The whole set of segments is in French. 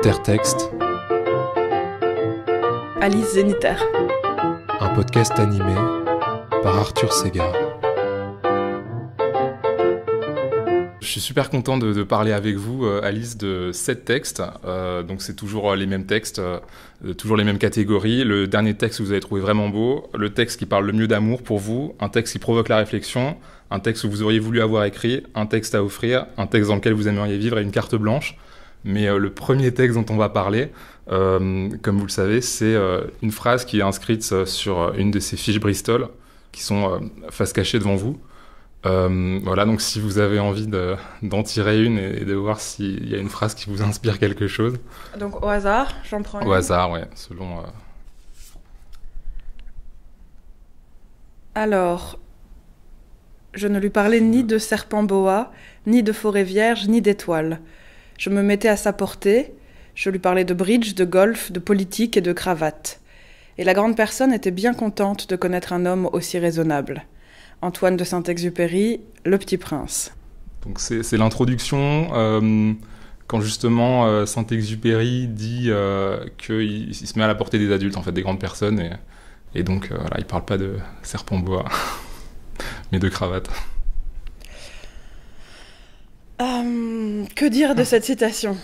Intertexte, Alice Zeniter. un podcast animé par Arthur Segar. Je suis super content de parler avec vous, Alice, de 7 textes. Donc c'est toujours les mêmes textes, toujours les mêmes catégories. Le dernier texte que vous avez trouvé vraiment beau, le texte qui parle le mieux d'amour pour vous, un texte qui provoque la réflexion, un texte que vous auriez voulu avoir écrit, un texte à offrir, un texte dans lequel vous aimeriez vivre et une carte blanche. Mais le premier texte dont on va parler, comme vous le savez, c'est une phrase qui est inscrite sur une de ces fiches Bristol, qui sont face cachée devant vous. Voilà, donc si vous avez envie d'en tirer une et de voir s'il y a une phrase qui vous inspire quelque chose. Donc au hasard, j'en prends une. Au hasard, ouais, selon... Alors, je ne lui parlais ni de serpent boa, ni de forêt vierge, ni d'étoiles. Je me mettais à sa portée, je lui parlais de bridge, de golf, de politique et de cravate. Et la grande personne était bien contente de connaître un homme aussi raisonnable. Antoine de Saint-Exupéry, Le Petit Prince. Donc c'est l'introduction, quand justement Saint-Exupéry dit qu'il se met à la portée des adultes, en fait, des grandes personnes, et donc voilà, il parle pas de serpent boa, mais de cravate. Que dire de cette citation ?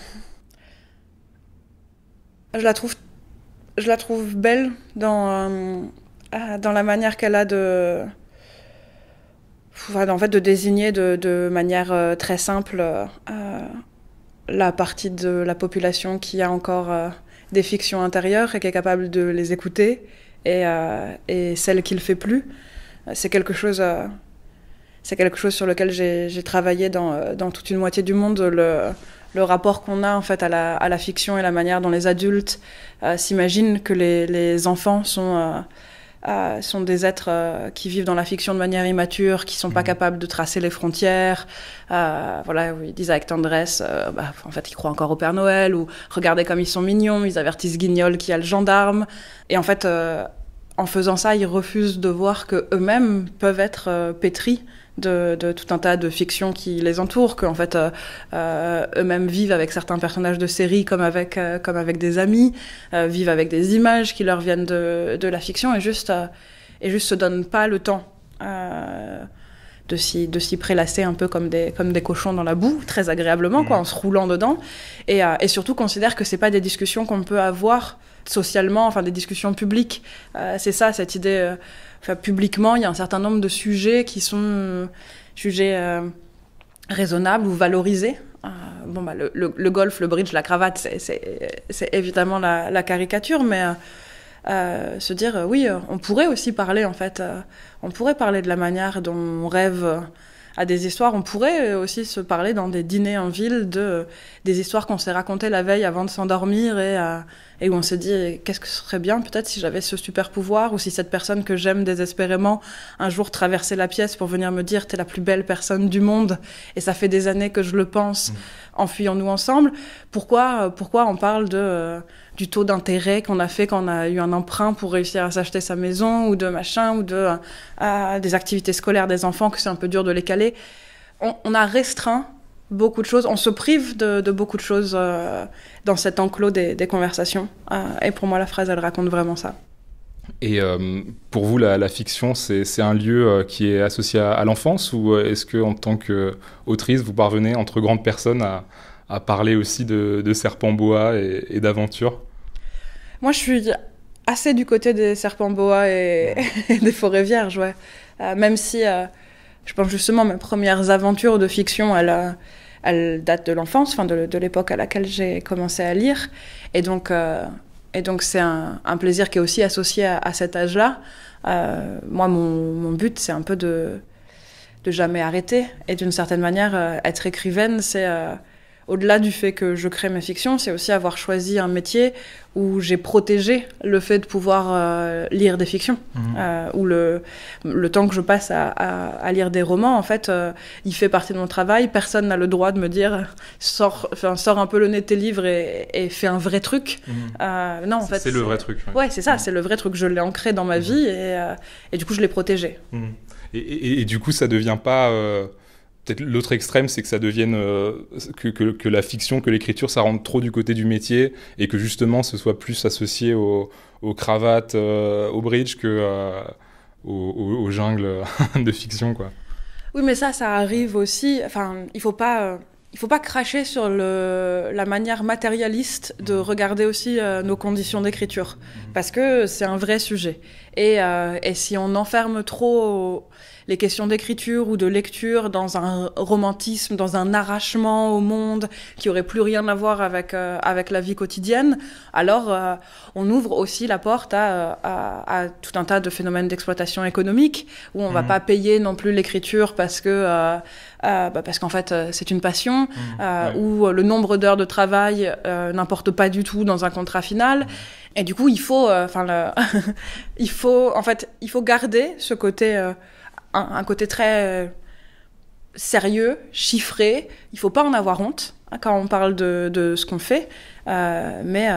Je la trouve belle dans la manière qu'elle a de désigner de manière très simple la partie de la population qui a encore des fictions intérieures et qui est capable de les écouter, et celle qui le fait plus. C'est quelque chose sur lequel j'ai travaillé dans toute une moitié du monde, le rapport qu'on a en fait à la fiction et la manière dont les adultes s'imaginent que les enfants sont des êtres qui vivent dans la fiction de manière immature, qui sont pas capables de tracer les frontières. Voilà, où ils disent avec tendresse, en fait, ils croient encore au Père Noël, ou regardez comme ils sont mignons, ils avertissent Guignol qui a le gendarme. Et en fait, en faisant ça, ils refusent de voir que eux-mêmes peuvent être pétris de tout un tas de fictions qui les entourent, qu'en fait eux-mêmes vivent avec certains personnages de série comme avec des amis, vivent avec des images qui leur viennent de la fiction, et juste se donnent pas le temps de s'y prélasser un peu comme des cochons dans la boue, très agréablement, en se roulant dedans, et surtout considèrent que c'est pas des discussions qu'on peut avoir socialement, enfin des discussions publiques. C'est ça, cette idée... publiquement, il y a un certain nombre de sujets qui sont jugés raisonnables ou valorisés. Le golf, le bridge, la cravate, c'est évidemment la caricature, mais se dire, oui, on pourrait aussi parler, en fait, on pourrait parler de la manière dont on rêve à des histoires. On pourrait aussi se parler dans des dîners en ville des histoires qu'on s'est racontées la veille avant de s'endormir, et où on s'est dit, qu'est-ce que ce serait bien peut-être si j'avais ce super pouvoir, ou si cette personne que j'aime désespérément un jour traversait la pièce pour venir me dire t'es la plus belle personne du monde et ça fait des années que je le pense, enfuyons-nous ensemble. Pourquoi on parle du taux d'intérêt qu'on a fait quand on a eu un emprunt pour réussir à s'acheter sa maison, ou de machin, ou des activités scolaires des enfants, que c'est un peu dur de les caler. On a restreint beaucoup de choses, on se prive de beaucoup de choses dans cet enclos des conversations. Et pour moi, la phrase, elle raconte vraiment ça. Et pour vous, la fiction, c'est un lieu qui est associé à l'enfance, ou est-ce que, en tant qu'autrice, vous parvenez, entre grandes personnes, à parler aussi de serpents boa et d'aventures ? Moi, je suis assez du côté des serpents boa et des forêts vierges, ouais. Même si... je pense justement mes premières aventures de fiction, elles datent de l'enfance, enfin de l'époque à laquelle j'ai commencé à lire. Et donc c'est un plaisir qui est aussi associé à cet âge-là. Moi, mon but, c'est un peu de jamais arrêter. Et d'une certaine manière, être écrivaine, c'est... au-delà du fait que je crée mes fictions, c'est aussi avoir choisi un métier où j'ai protégé le fait de pouvoir lire des fictions. Où le temps que je passe à lire des romans, en fait, il fait partie de mon travail. Personne n'a le droit de me dire sors un peu le nez de tes livres et fais un vrai truc. Non, en fait, c'est le vrai truc. Ouais, c'est ça, c'est le vrai truc. Je l'ai ancré dans ma vie, et du coup, je l'ai protégé. Et du coup, ça devient pas... peut-être l'autre extrême, c'est que ça devienne que la fiction, que l'écriture, ça rentre trop du côté du métier et que justement ce soit plus associé aux cravates, au bridge que aux jungles de fiction, quoi. Oui, mais ça arrive aussi. Enfin, il faut pas cracher sur la manière matérialiste de regarder aussi nos conditions d'écriture, parce que c'est un vrai sujet. Et si on enferme trop les questions d'écriture ou de lecture dans un romantisme, dans un arrachement au monde qui aurait plus rien à voir avec la vie quotidienne, alors on ouvre aussi la porte à tout un tas de phénomènes d'exploitation économique où on va pas payer non plus l'écriture parce qu'en fait c'est une passion, où le nombre d'heures de travail n'importe pas du tout dans un contrat final. Et du coup, il faut garder ce côté, un côté très sérieux, chiffré. Il faut pas en avoir honte quand on parle de ce qu'on fait, mais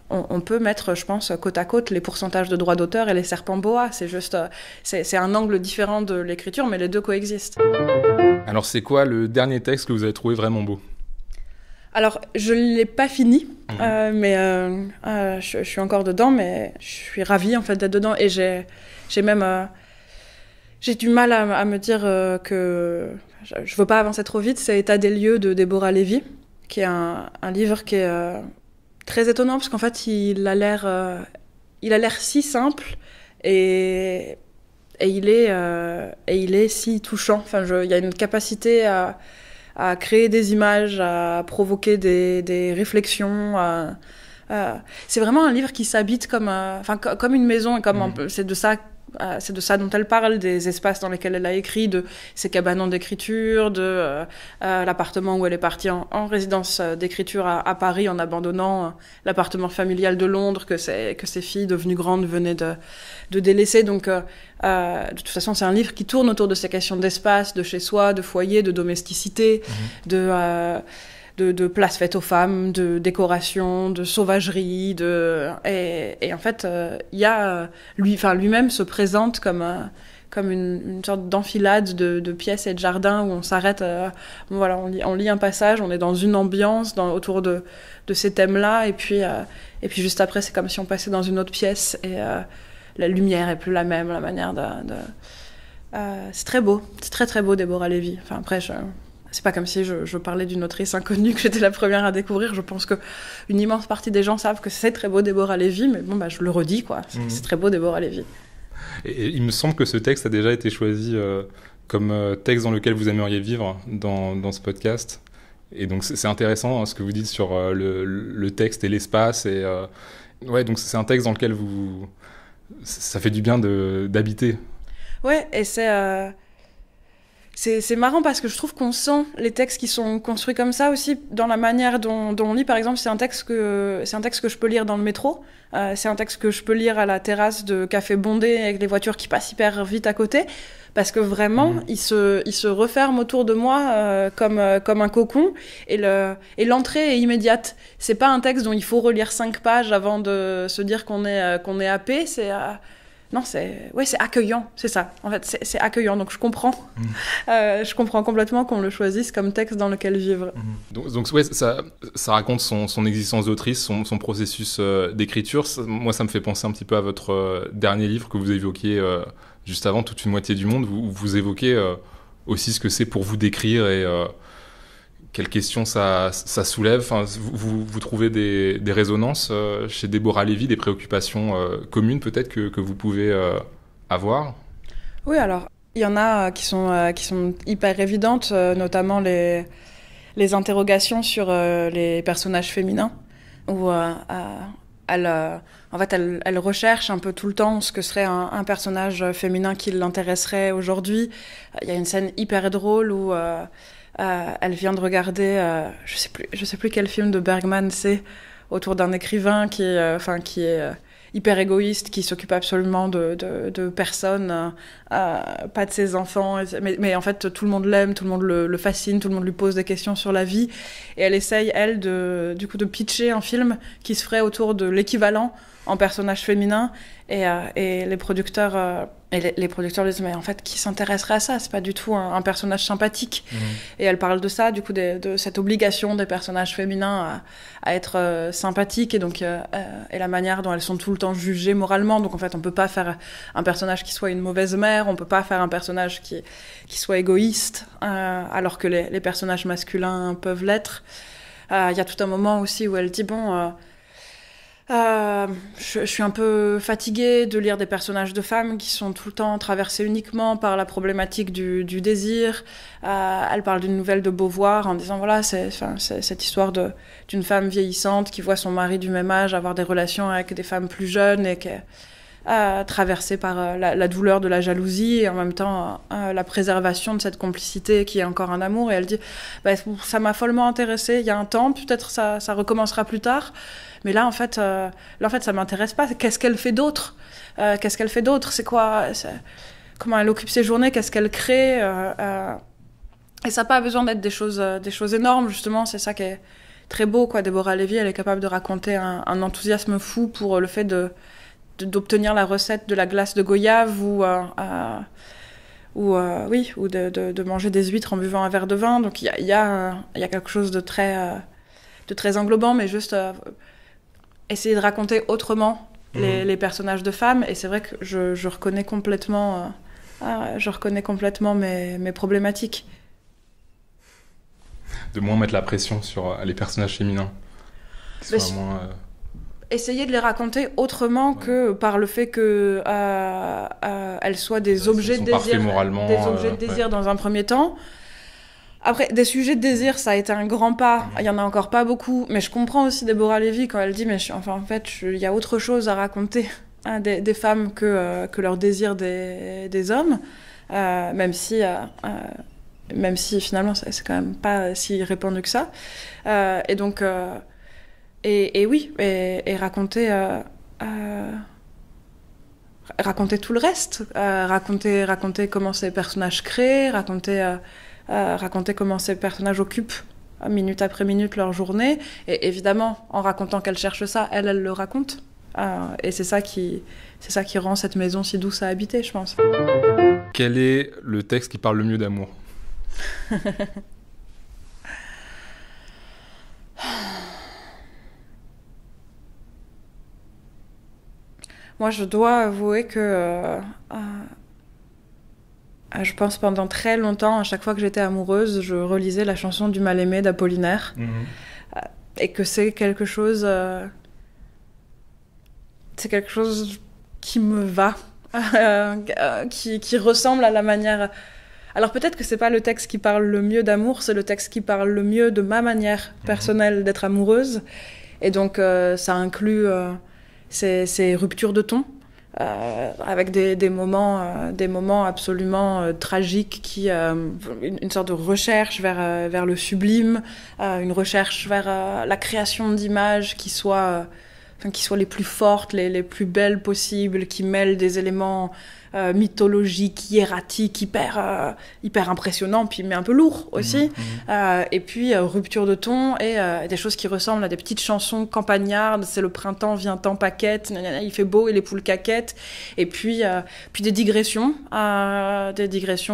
on peut mettre, je pense, côte à côte les pourcentages de droits d'auteur et les serpents boa. C'est juste, c'est un angle différent de l'écriture, mais les deux coexistent. Alors, c'est quoi le dernier texte que vous avez trouvé vraiment beau ? Alors, je ne l'ai pas fini, mais je suis encore dedans, mais je suis ravie en fait d'être dedans. Et j'ai même... j'ai du mal à me dire que... Je ne veux pas avancer trop vite. C'est État des lieux de Deborah Levy, qui est un livre qui est très étonnant, parce qu'en fait, il a l'air si simple et il est si touchant. Enfin, il y a une capacité à créer des images, à provoquer des réflexions. C'est vraiment un livre qui s'habite comme une maison, et c'est de ça dont elle parle, des espaces dans lesquels elle a écrit, de ses cabanons d'écriture, de l'appartement où elle est partie en résidence d'écriture à Paris, en abandonnant l'appartement familial de Londres que ses filles devenues grandes venaient de délaisser. Donc de toute façon, c'est un livre qui tourne autour de ces questions d'espace, de chez soi, de foyer, de domesticité, de place faite aux femmes, de décoration, de sauvagerie, et en fait, lui-même se présente comme une sorte d'enfilade de pièces et de jardins où on s'arrête, on lit un passage, on est dans une ambiance autour de ces thèmes-là, et puis juste après, c'est comme si on passait dans une autre pièce, et la lumière est plus la même, la manière c'est très beau, c'est très très beau, Deborah Levy. Enfin, après, c'est pas comme si je parlais d'une autrice inconnue que j'étais la première à découvrir. Je pense qu'une immense partie des gens savent que c'est très beau, Deborah Levy, mais bon, je le redis, quoi. C'est très beau, Deborah Levy. Et il me semble que ce texte a déjà été choisi comme texte dans lequel vous aimeriez vivre dans ce podcast. Et donc c'est intéressant, hein, ce que vous dites sur le texte et l'espace. Et donc c'est un texte dans lequel ça fait du bien d'habiter. Ouais, et c'est marrant parce que je trouve qu'on sent les textes qui sont construits comme ça aussi dans la manière dont on lit. Par exemple, c'est un texte que je peux lire dans le métro. C'est un texte que je peux lire à la terrasse de café bondé avec les voitures qui passent hyper vite à côté. Parce que vraiment, il se referme autour de moi comme un cocon. Et l'entrée est immédiate. C'est pas un texte dont il faut relire 5 pages avant de se dire qu'on est happé. Non, c'est accueillant, c'est ça. En fait, c'est accueillant, donc je comprends. Je comprends complètement qu'on le choisisse comme texte dans lequel vivre. Donc ouais, ça raconte son existence d'autrice, son processus d'écriture. Moi, ça me fait penser un petit peu à votre dernier livre que vous évoquiez juste avant, Toute une moitié du monde, où vous évoquez aussi ce que c'est pour vous d'écrire et quelles questions ça soulève. Enfin, vous trouvez des résonances chez Deborah Levy, des préoccupations communes peut-être que vous pouvez avoir ? Oui, alors il y en a qui sont hyper évidentes, notamment les interrogations sur les personnages féminins, où elle recherche un peu tout le temps ce que serait un personnage féminin qui l'intéresserait aujourd'hui. Il y a une scène hyper drôle où elle vient de regarder, je sais plus quel film de Bergman c'est, autour d'un écrivain qui est hyper égoïste, qui s'occupe absolument de personne, pas de ses enfants, mais en fait tout le monde l'aime, tout le monde le fascine, tout le monde lui pose des questions sur la vie, et elle essaye, elle, de pitcher un film qui se ferait autour de l'équivalent en personnage féminin, et les producteurs les producteurs disent mais en fait qui s'intéresserait à ça, c'est pas du tout un personnage sympathique. Et elle parle de ça, du coup de cette obligation des personnages féminins à être sympathiques, et donc et la manière dont elles sont tout le temps jugées moralement. Donc en fait on peut pas faire un personnage qui soit une mauvaise mère, on peut pas faire un personnage qui soit égoïste, alors que les personnages masculins peuvent l'être. Y a tout un moment aussi où elle dit je suis un peu fatiguée de lire des personnages de femmes qui sont tout le temps traversés uniquement par la problématique du désir. Elle parle d'une nouvelle de Beauvoir en disant voilà, c'est cette histoire d'une femme vieillissante qui voit son mari du même âge avoir des relations avec des femmes plus jeunes, et qui est traversée par la douleur de la jalousie, et en même temps la préservation de cette complicité qui est encore un amour. Et elle dit ça m'a follement intéressée il y a un temps, peut-être ça recommencera plus tard. Mais là, en fait, ça m'intéresse pas. Qu'est-ce qu'elle fait d'autre ? C'est quoi ? Comment elle occupe ses journées ? Qu'est-ce qu'elle crée ? Et ça n'a pas besoin d'être des choses énormes, justement. C'est ça qui est très beau, quoi. Déborah Lévy, elle est capable de raconter un enthousiasme fou pour le fait d'obtenir la recette de la glace de goyave, ou de manger des huîtres en buvant un verre de vin. Donc il y a quelque chose de très englobant, mais juste essayer de raconter autrement les personnages de femmes. Et c'est vrai que je reconnais complètement mes problématiques. De moins mettre la pression sur les personnages féminins. Essayer de les raconter autrement que par le fait que elles soient des objets de désir, dans un premier temps. Après, des sujets de désir, ça a été un grand pas. Il y en a encore pas beaucoup, mais je comprends aussi Déborah Lévy quand elle dit il y a autre chose à raconter des femmes que leur désir des hommes, même si finalement c'est quand même pas si répandu que ça. Et donc raconter tout le reste, raconter comment ces personnages créent, raconter comment ces personnages occupent minute après minute leur journée, et évidemment en racontant qu'elle cherche ça, elle le raconte, et c'est ça qui rend cette maison si douce à habiter, je pense. Quel est le texte qui parle le mieux d'amour ? Moi, je dois avouer que je pense pendant très longtemps, à chaque fois que j'étais amoureuse, je relisais la chanson du Mal-aimé d'Apollinaire. Et que c'est quelque chose qui me va, qui ressemble à la manière... Alors peut-être que c'est pas le texte qui parle le mieux d'amour, c'est le texte qui parle le mieux de ma manière personnelle d'être amoureuse. Et donc ça inclut ces ruptures de ton, avec des moments absolument tragiques, une sorte de recherche vers le sublime, une recherche vers la création d'images qui soient les plus fortes, les plus belles possibles, qui mêlent des éléments mythologiques, hiératiques, hyper impressionnants, puis mais un peu lourds aussi. Et puis rupture de ton, et des choses qui ressemblent à des petites chansons campagnardes. C'est le printemps vient en paquette, il fait beau et les poules caquettent. Et puis des digressions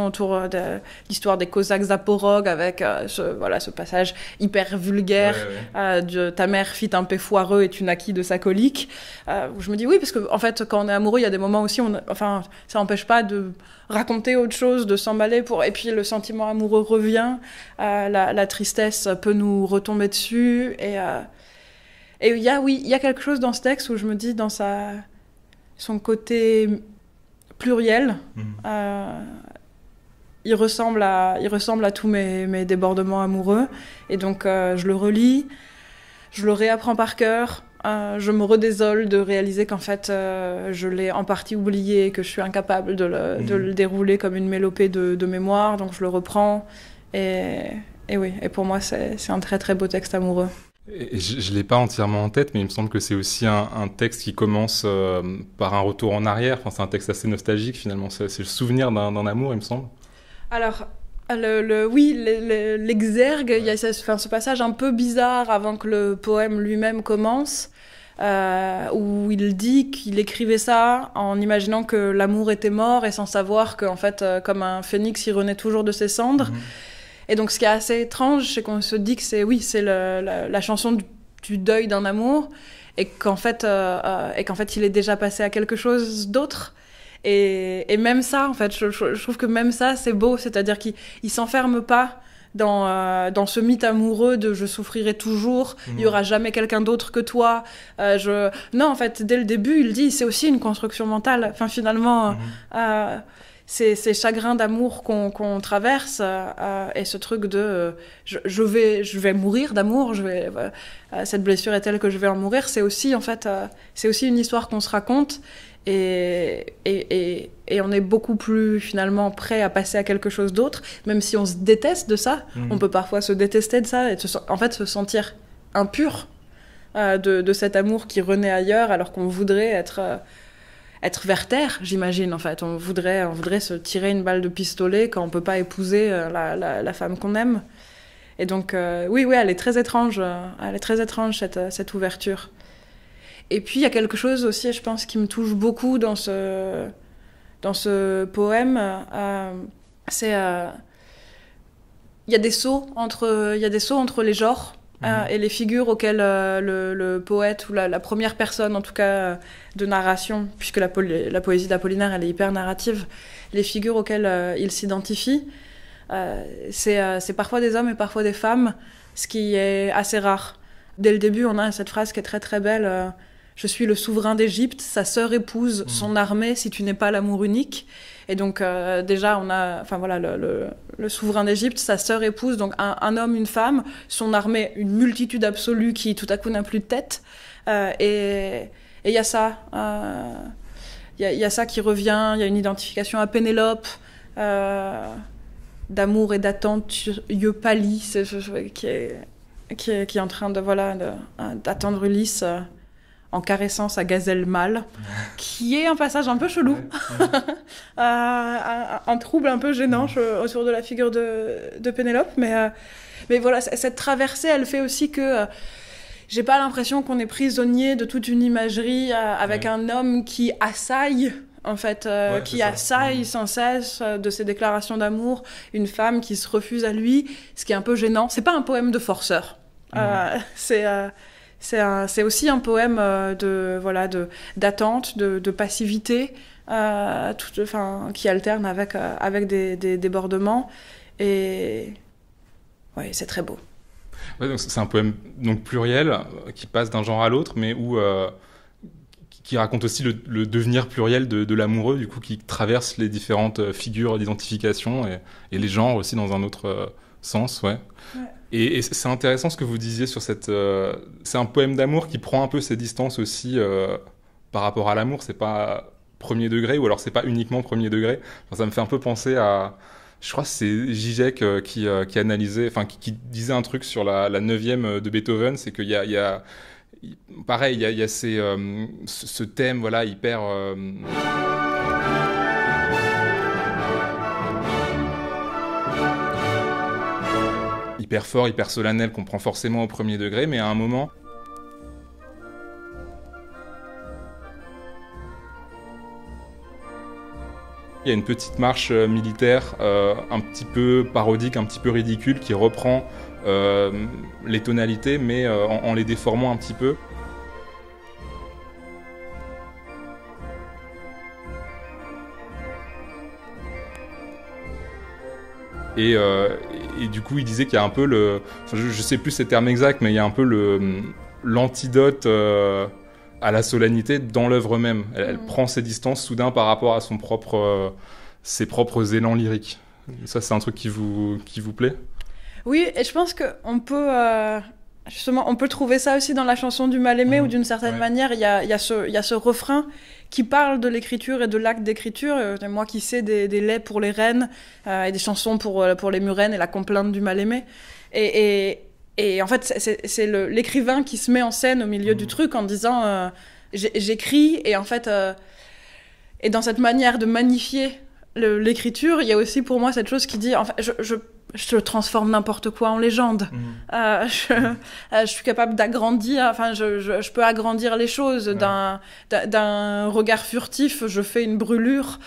autour de l'histoire des Cosaques Zaporogues, avec ce passage hyper vulgaire de ta mère fit un paix foireux et tu naquis de sa colique, où je me dis oui, parce que en fait quand on est amoureux, il y a des moments aussi ça n'empêche pas de raconter autre chose, de s'emballer et puis le sentiment amoureux revient, la tristesse peut nous retomber dessus, et il y a quelque chose dans ce texte où je me dis, dans son côté pluriel, il ressemble à tous mes débordements amoureux, et donc je le relis, je le réapprends par cœur. Je me redésole de réaliser qu'en fait, je l'ai en partie oublié, que je suis incapable de le dérouler comme une mélopée de mémoire, donc je le reprends. Et pour moi, c'est un très très beau texte amoureux. Et je ne l'ai pas entièrement en tête, mais il me semble que c'est aussi un texte qui commence par un retour en arrière. Enfin, c'est un texte assez nostalgique finalement, c'est le souvenir d'un amour, il me semble. Alors... l'exergue, il y a ce passage un peu bizarre avant que le poème lui-même commence, où il dit qu'il écrivait ça en imaginant que l'amour était mort et sans savoir qu'en fait, comme un phénix, il renaît toujours de ses cendres. Et donc, ce qui est assez étrange, c'est qu'on se dit que c'est la chanson du deuil d'un amour, et qu'en fait, il est déjà passé à quelque chose d'autre. Et même ça, en fait, je trouve que même ça, c'est beau. C'est-à-dire qu'il s'enferme pas dans ce mythe amoureux de je souffrirai toujours, il y aura jamais quelqu'un d'autre que toi. Non, en fait, dès le début, il dit c'est aussi une construction mentale. Enfin, finalement, ces chagrins d'amour qu'on traverse et ce truc de je vais mourir d'amour, cette blessure est telle que je vais en mourir. C'est aussi en fait, c'est aussi une histoire qu'on se raconte. Et on est beaucoup plus finalement prêt à passer à quelque chose d'autre, même si on se déteste de ça. On peut parfois se détester de ça et en fait se sentir impur de cet amour qui renaît ailleurs, alors qu'on voudrait être vers terre, j'imagine. En fait, on voudrait se tirer une balle de pistolet quand on peut pas épouser la femme qu'on aime. Et donc oui, elle est très étrange. Elle est très étrange cette ouverture. Et puis, il y a quelque chose aussi, je pense, qui me touche beaucoup dans ce poème. Il y a des sauts entre les genres et les figures auxquelles le poète, ou la première personne, en tout cas, de narration, puisque la poésie d'Apollinaire, elle est hyper narrative, les figures auxquelles il s'identifie, c'est parfois des hommes et parfois des femmes, ce qui est assez rare. Dès le début, on a cette phrase qui est très très belle. Je suis le souverain d'Égypte, sa sœur épouse son armée si tu n'es pas l'amour unique. Et donc déjà, on a, enfin voilà, le souverain d'Égypte, sa sœur épouse, donc un homme, une femme, son armée, une multitude absolue qui tout à coup n'a plus de tête. Et il y a ça, il y a ça qui revient. Il y a une identification à Pénélope, d'amour et d'attente, yeux pâlis, qui est en train d'attendre Ulysse. En caressant sa gazelle mâle, qui est un passage un peu chelou, un trouble un peu gênant autour de la figure de Pénélope. Mais voilà, cette traversée, elle fait aussi que j'ai pas l'impression qu'on est prisonnier de toute une imagerie avec un homme qui assaille, en fait, qui assaille sans cesse de ses déclarations d'amour, une femme qui se refuse à lui, ce qui est un peu gênant. C'est pas un poème de forceur. C'est aussi un poème d'attente, de passivité, qui alterne avec des débordements. Et ouais, c'est très beau. Ouais, donc c'est un poème donc pluriel qui passe d'un genre à l'autre, mais qui raconte aussi le devenir pluriel de l'amoureux, du coup, qui traverse les différentes figures d'identification et les genres aussi dans un autre sens, ouais. Et c'est intéressant ce que vous disiez sur cette... c'est un poème d'amour qui prend un peu ses distances aussi par rapport à l'amour. C'est pas premier degré, ou alors c'est pas uniquement premier degré. Enfin, ça me fait un peu penser à... Je crois que c'est Zizek qui analysait... Enfin, qui disait un truc sur la 9e de Beethoven, c'est qu'il y a pareil, il y a ce thème, voilà, hyper... hyper fort, hyper solennel, qu'on prend forcément au premier degré, mais à un moment... Il y a une petite marche militaire, un petit peu parodique, un petit peu ridicule, qui reprend les tonalités, mais en les déformant un petit peu. Et du coup, il disait qu'il y a un peu le... Enfin, je sais plus ces termes exacts, mais il y a un peu l'antidote à la solennité dans l'œuvre même. Elle prend ses distances soudain par rapport à ses propres élans lyriques. Ça, c'est un truc qui vous plaît ? Oui, et je pense qu'on peut... Justement, on peut trouver ça aussi dans la chanson du Mal-Aimé, où d'une certaine manière, il y a ce refrain qui parle de l'écriture et de l'acte d'écriture. Moi qui sais des laits pour les reines et des chansons pour les murennes et la complainte du Mal-Aimé. Et en fait, c'est l'écrivain qui se met en scène au milieu du truc en disant j'écris, et en fait, et dans cette manière de magnifier l'écriture, il y a aussi pour moi cette chose qui dit, en fait, je transforme n'importe quoi en légende. Je suis capable d'agrandir, enfin, je peux agrandir les choses. D'un regard furtif, je fais une brûlure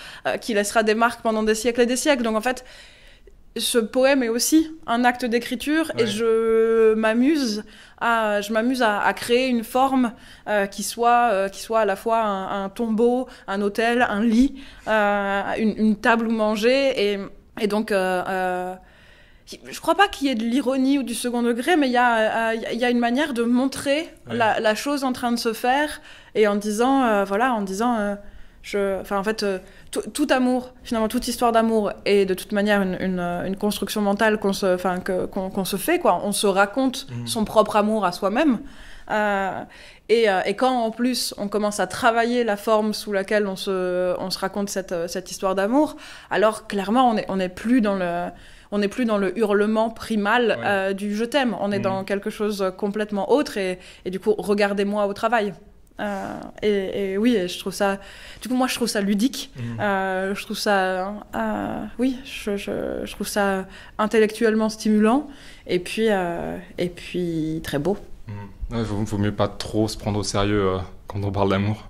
qui laissera des marques pendant des siècles et des siècles. Donc en fait, ce poème est aussi un acte d'écriture et je m'amuse à créer une forme qui soit à la fois un tombeau, un autel, un lit, une table où manger et donc je crois pas qu'il y ait de l'ironie ou du second degré, mais il y a une manière de montrer la chose en train de se faire et en disant tout amour, finalement toute histoire d'amour est de toute manière une construction mentale qu'on se fait, quoi. On se raconte son propre amour à soi-même. Et quand en plus on commence à travailler la forme sous laquelle on se raconte cette histoire d'amour, alors clairement on n'est plus dans le hurlement primal du je t'aime. On est dans quelque chose complètement autre et du coup regardez-moi au travail. Et oui, je trouve ça. Du coup, moi, je trouve ça ludique. Je trouve ça. Je trouve ça intellectuellement stimulant. Et puis très beau. Vaut mieux pas trop se prendre au sérieux quand on parle d'amour.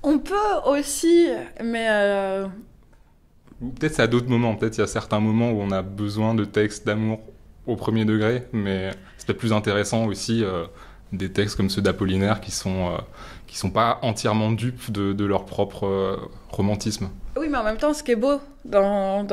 On peut aussi, mais. Peut-être c'est à d'autres moments. Peut-être il y a certains moments où on a besoin de textes d'amour au premier degré, mais c'est peut-être plus intéressant aussi. Des textes comme ceux d'Apollinaire qui sont pas entièrement dupes de leur propre romantisme. Oui, mais en même temps, ce qui est beau dans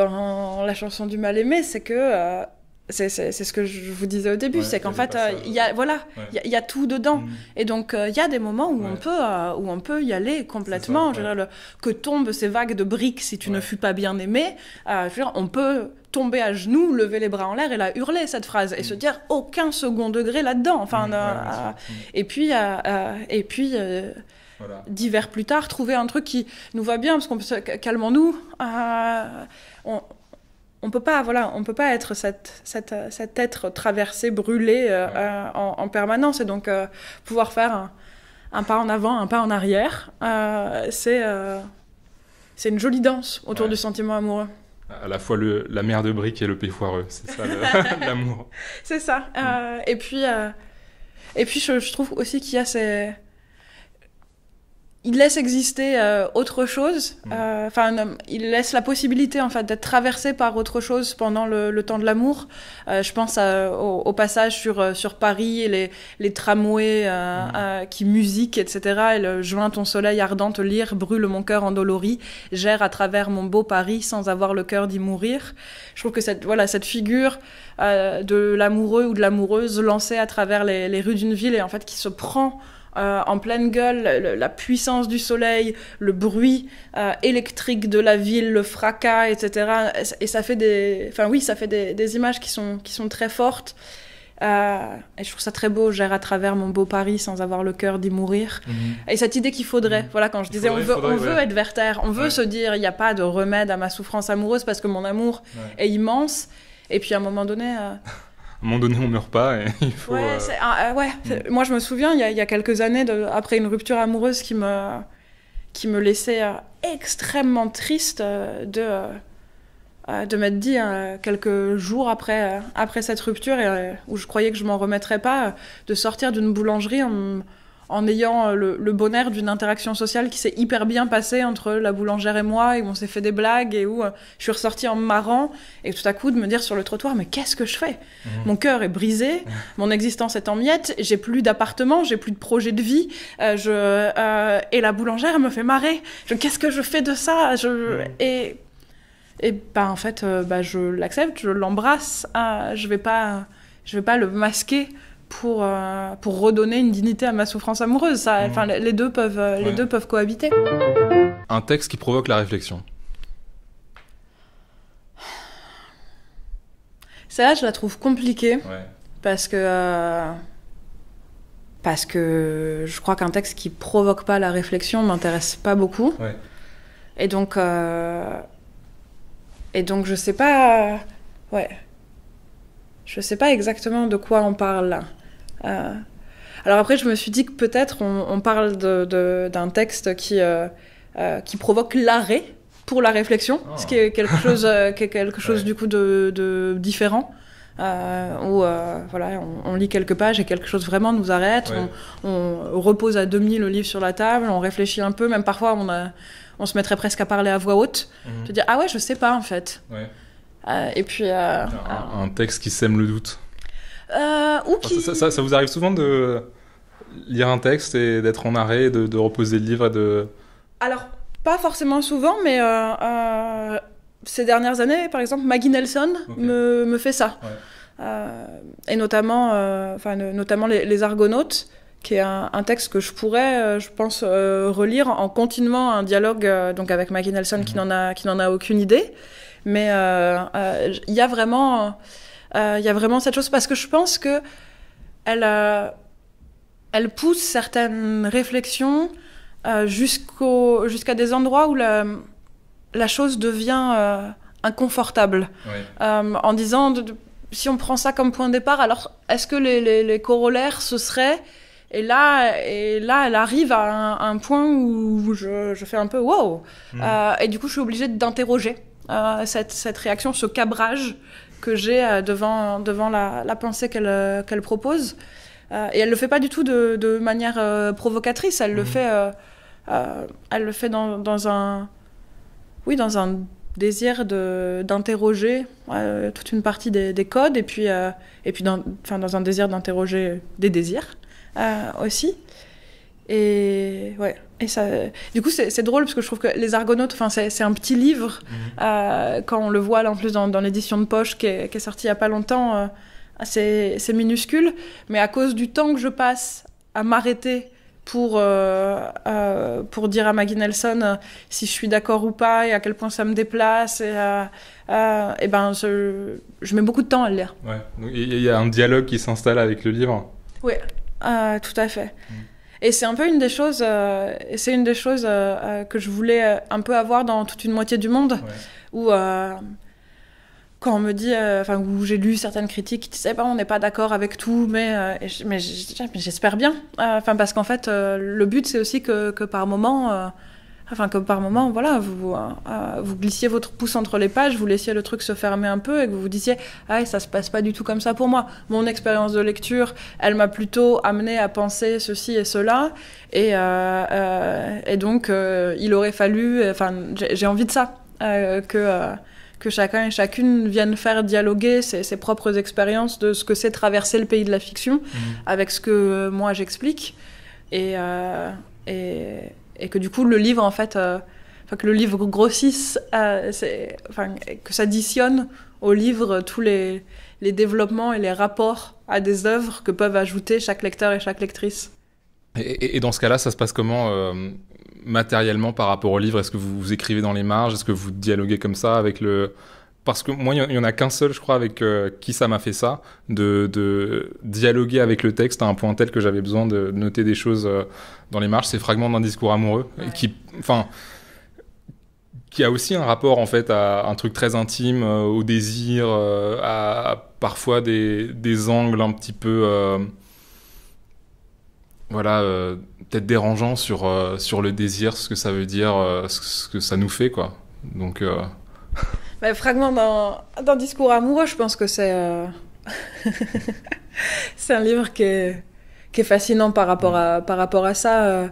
la chanson du mal-aimé, c'est que c'est ce que je vous disais au début, c'est qu'en fait, il y a tout dedans. Et donc, il y a des moments où on peut y aller complètement. Je veux dire, que tombent ces vagues de briques si tu ne fus pas bien aimé. Je veux dire, on peut tomber à genoux, lever les bras en l'air et la hurler, cette phrase, et se dire aucun second degré là-dedans. Enfin, et puis d'hiver plus tard, trouver un truc qui nous va bien, parce qu'on peut calmons-nous. On peut pas être cet être traversé, brûlé en permanence, et donc pouvoir faire un pas en avant, un pas en arrière, c'est une jolie danse autour du sentiment amoureux. À la fois la mer de briques et le paix foireux, c'est ça l'amour. C'est ça. Et puis je trouve aussi qu'il y a il laisse exister autre chose. Il laisse la possibilité en fait d'être traversé par autre chose pendant le temps de l'amour. Je pense au passage sur Paris et les tramways qui musiquent, etc. Et le joint ton soleil ardent te lire, brûle mon cœur endolori, gère à travers mon beau Paris sans avoir le cœur d'y mourir. Je trouve que cette figure de l'amoureux ou de l'amoureuse lancée à travers les rues d'une ville et en fait qui se prend en pleine gueule, la puissance du soleil, le bruit électrique de la ville, le fracas, etc. Et ça fait des images qui sont très fortes. Et je trouve ça très beau, gère à travers mon beau Paris sans avoir le cœur d'y mourir. Et cette idée qu'il faudrait, voilà, quand je disais on veut être Werther, on veut se dire il n'y a pas de remède à ma souffrance amoureuse parce que mon amour est immense. Et puis à un moment donné... À un moment donné, on meurt pas et il faut... Moi, je me souviens, il y a quelques années, après une rupture amoureuse qui me laissait extrêmement triste de m'être dit quelques jours après cette rupture, où je croyais que je m'en remettrais pas, de sortir d'une boulangerie en ayant le bonheur d'une interaction sociale qui s'est hyper bien passée entre la boulangère et moi, et où on s'est fait des blagues, et où je suis ressortie en me marrant, et tout à coup de me dire sur le trottoir, mais qu'est-ce que je fais ? Mon cœur est brisé, mon existence est en miettes, j'ai plus d'appartement, j'ai plus de projet de vie, et la boulangère me fait marrer. Qu'est-ce que je fais de ça ? Et en fait, je l'accepte, je l'embrasse, je vais pas le masquer pour redonner une dignité à ma souffrance amoureuse. Les deux peuvent cohabiter. Un texte qui provoque la réflexion. Celle-là, je la trouve compliquée, parce que je crois qu'un texte qui provoque pas la réflexion m'intéresse pas beaucoup. Et donc je sais pas... Je sais pas exactement de quoi on parle là. Alors après, je me suis dit que peut-être on parle d'un texte qui provoque l'arrêt pour la réflexion, ce qui est quelque chose du coup de différent. Où voilà, on lit quelques pages et quelque chose vraiment nous arrête, on repose à demi le livre sur la table, on réfléchit un peu, même parfois on se mettrait presque à parler à voix haute, de dire ah ouais je sais pas en fait. Et puis un texte qui sème le doute. Ou qui... ça vous arrive souvent de lire un texte et d'être en arrêt, de reposer le livre et de... Alors pas forcément souvent, mais ces dernières années, par exemple, Maggie Nelson me fait ça. Et notamment les Argonautes, qui est un texte que je pourrais, je pense, relire en continuant un dialogue donc avec Maggie Nelson qui n'en a aucune idée. Mais il y a vraiment cette chose, parce que je pense que elle pousse certaines réflexions jusqu'à des endroits où la chose devient inconfortable. En disant, si on prend ça comme point de départ, alors est-ce que les corollaires, ce serait... Et là, elle arrive à un point où je fais un peu « wow ». Et du coup, je suis obligée d'interroger cette réaction, ce cabrage que j'ai devant la pensée qu'elle propose. Et elle le fait pas du tout de manière provocatrice, elle le fait dans un désir d'interroger toute une partie des codes, et puis dans un désir d'interroger des désirs aussi. Et ça, du coup c'est drôle parce que je trouve que les Argonautes, c'est un petit livre quand on le voit là en plus dans l'édition de poche qui est sortie il y a pas longtemps, c'est minuscule, mais à cause du temps que je passe à m'arrêter pour dire à Maggie Nelson si je suis d'accord ou pas et à quel point ça me déplace, et je mets beaucoup de temps à le lire. Donc il y a un dialogue qui s'installe avec le livre. Oui, tout à fait. Et c'est un peu une des choses que je voulais un peu avoir dans Toute une moitié du monde, où quand on me dit, où j'ai lu certaines critiques qui disaient on n'est pas d'accord avec tout, mais j'espère bien, parce qu'en fait le but c'est aussi que par moment voilà, vous glissiez votre pouce entre les pages, vous laissiez le truc se fermer un peu et que vous vous disiez ça se passe pas du tout comme ça pour moi. Mon expérience de lecture, elle m'a plutôt amené à penser ceci et cela, et donc il aurait fallu, j'ai envie de ça, que chacun et chacune viennent faire dialoguer ses propres expériences de ce que c'est traverser le pays de la fiction avec ce que moi j'explique, et que du coup le livre en fait que le livre grossisse, que ça additionne au livre tous les développements et les rapports à des œuvres que peuvent ajouter chaque lecteur et chaque lectrice. Et dans ce cas-là, ça se passe comment matériellement par rapport au livre? Est-ce que vous écrivez dans les marges? Est-ce que vous dialoguez comme ça avec le... Parce que moi, il n'y en a qu'un seul, je crois, avec qui ça m'a fait ça, de dialoguer avec le texte à un point tel que j'avais besoin de noter des choses dans les marges. C'est Fragment d'un discours amoureux, qui a aussi un rapport, en fait, à un truc très intime, au désir, à parfois des angles un petit peu... peut-être dérangeant sur le désir, ce que ça veut dire, ce que ça nous fait, quoi. Donc... Fragment d'un discours amoureux, je pense que c'est c'est un livre qui est fascinant par rapport à ça.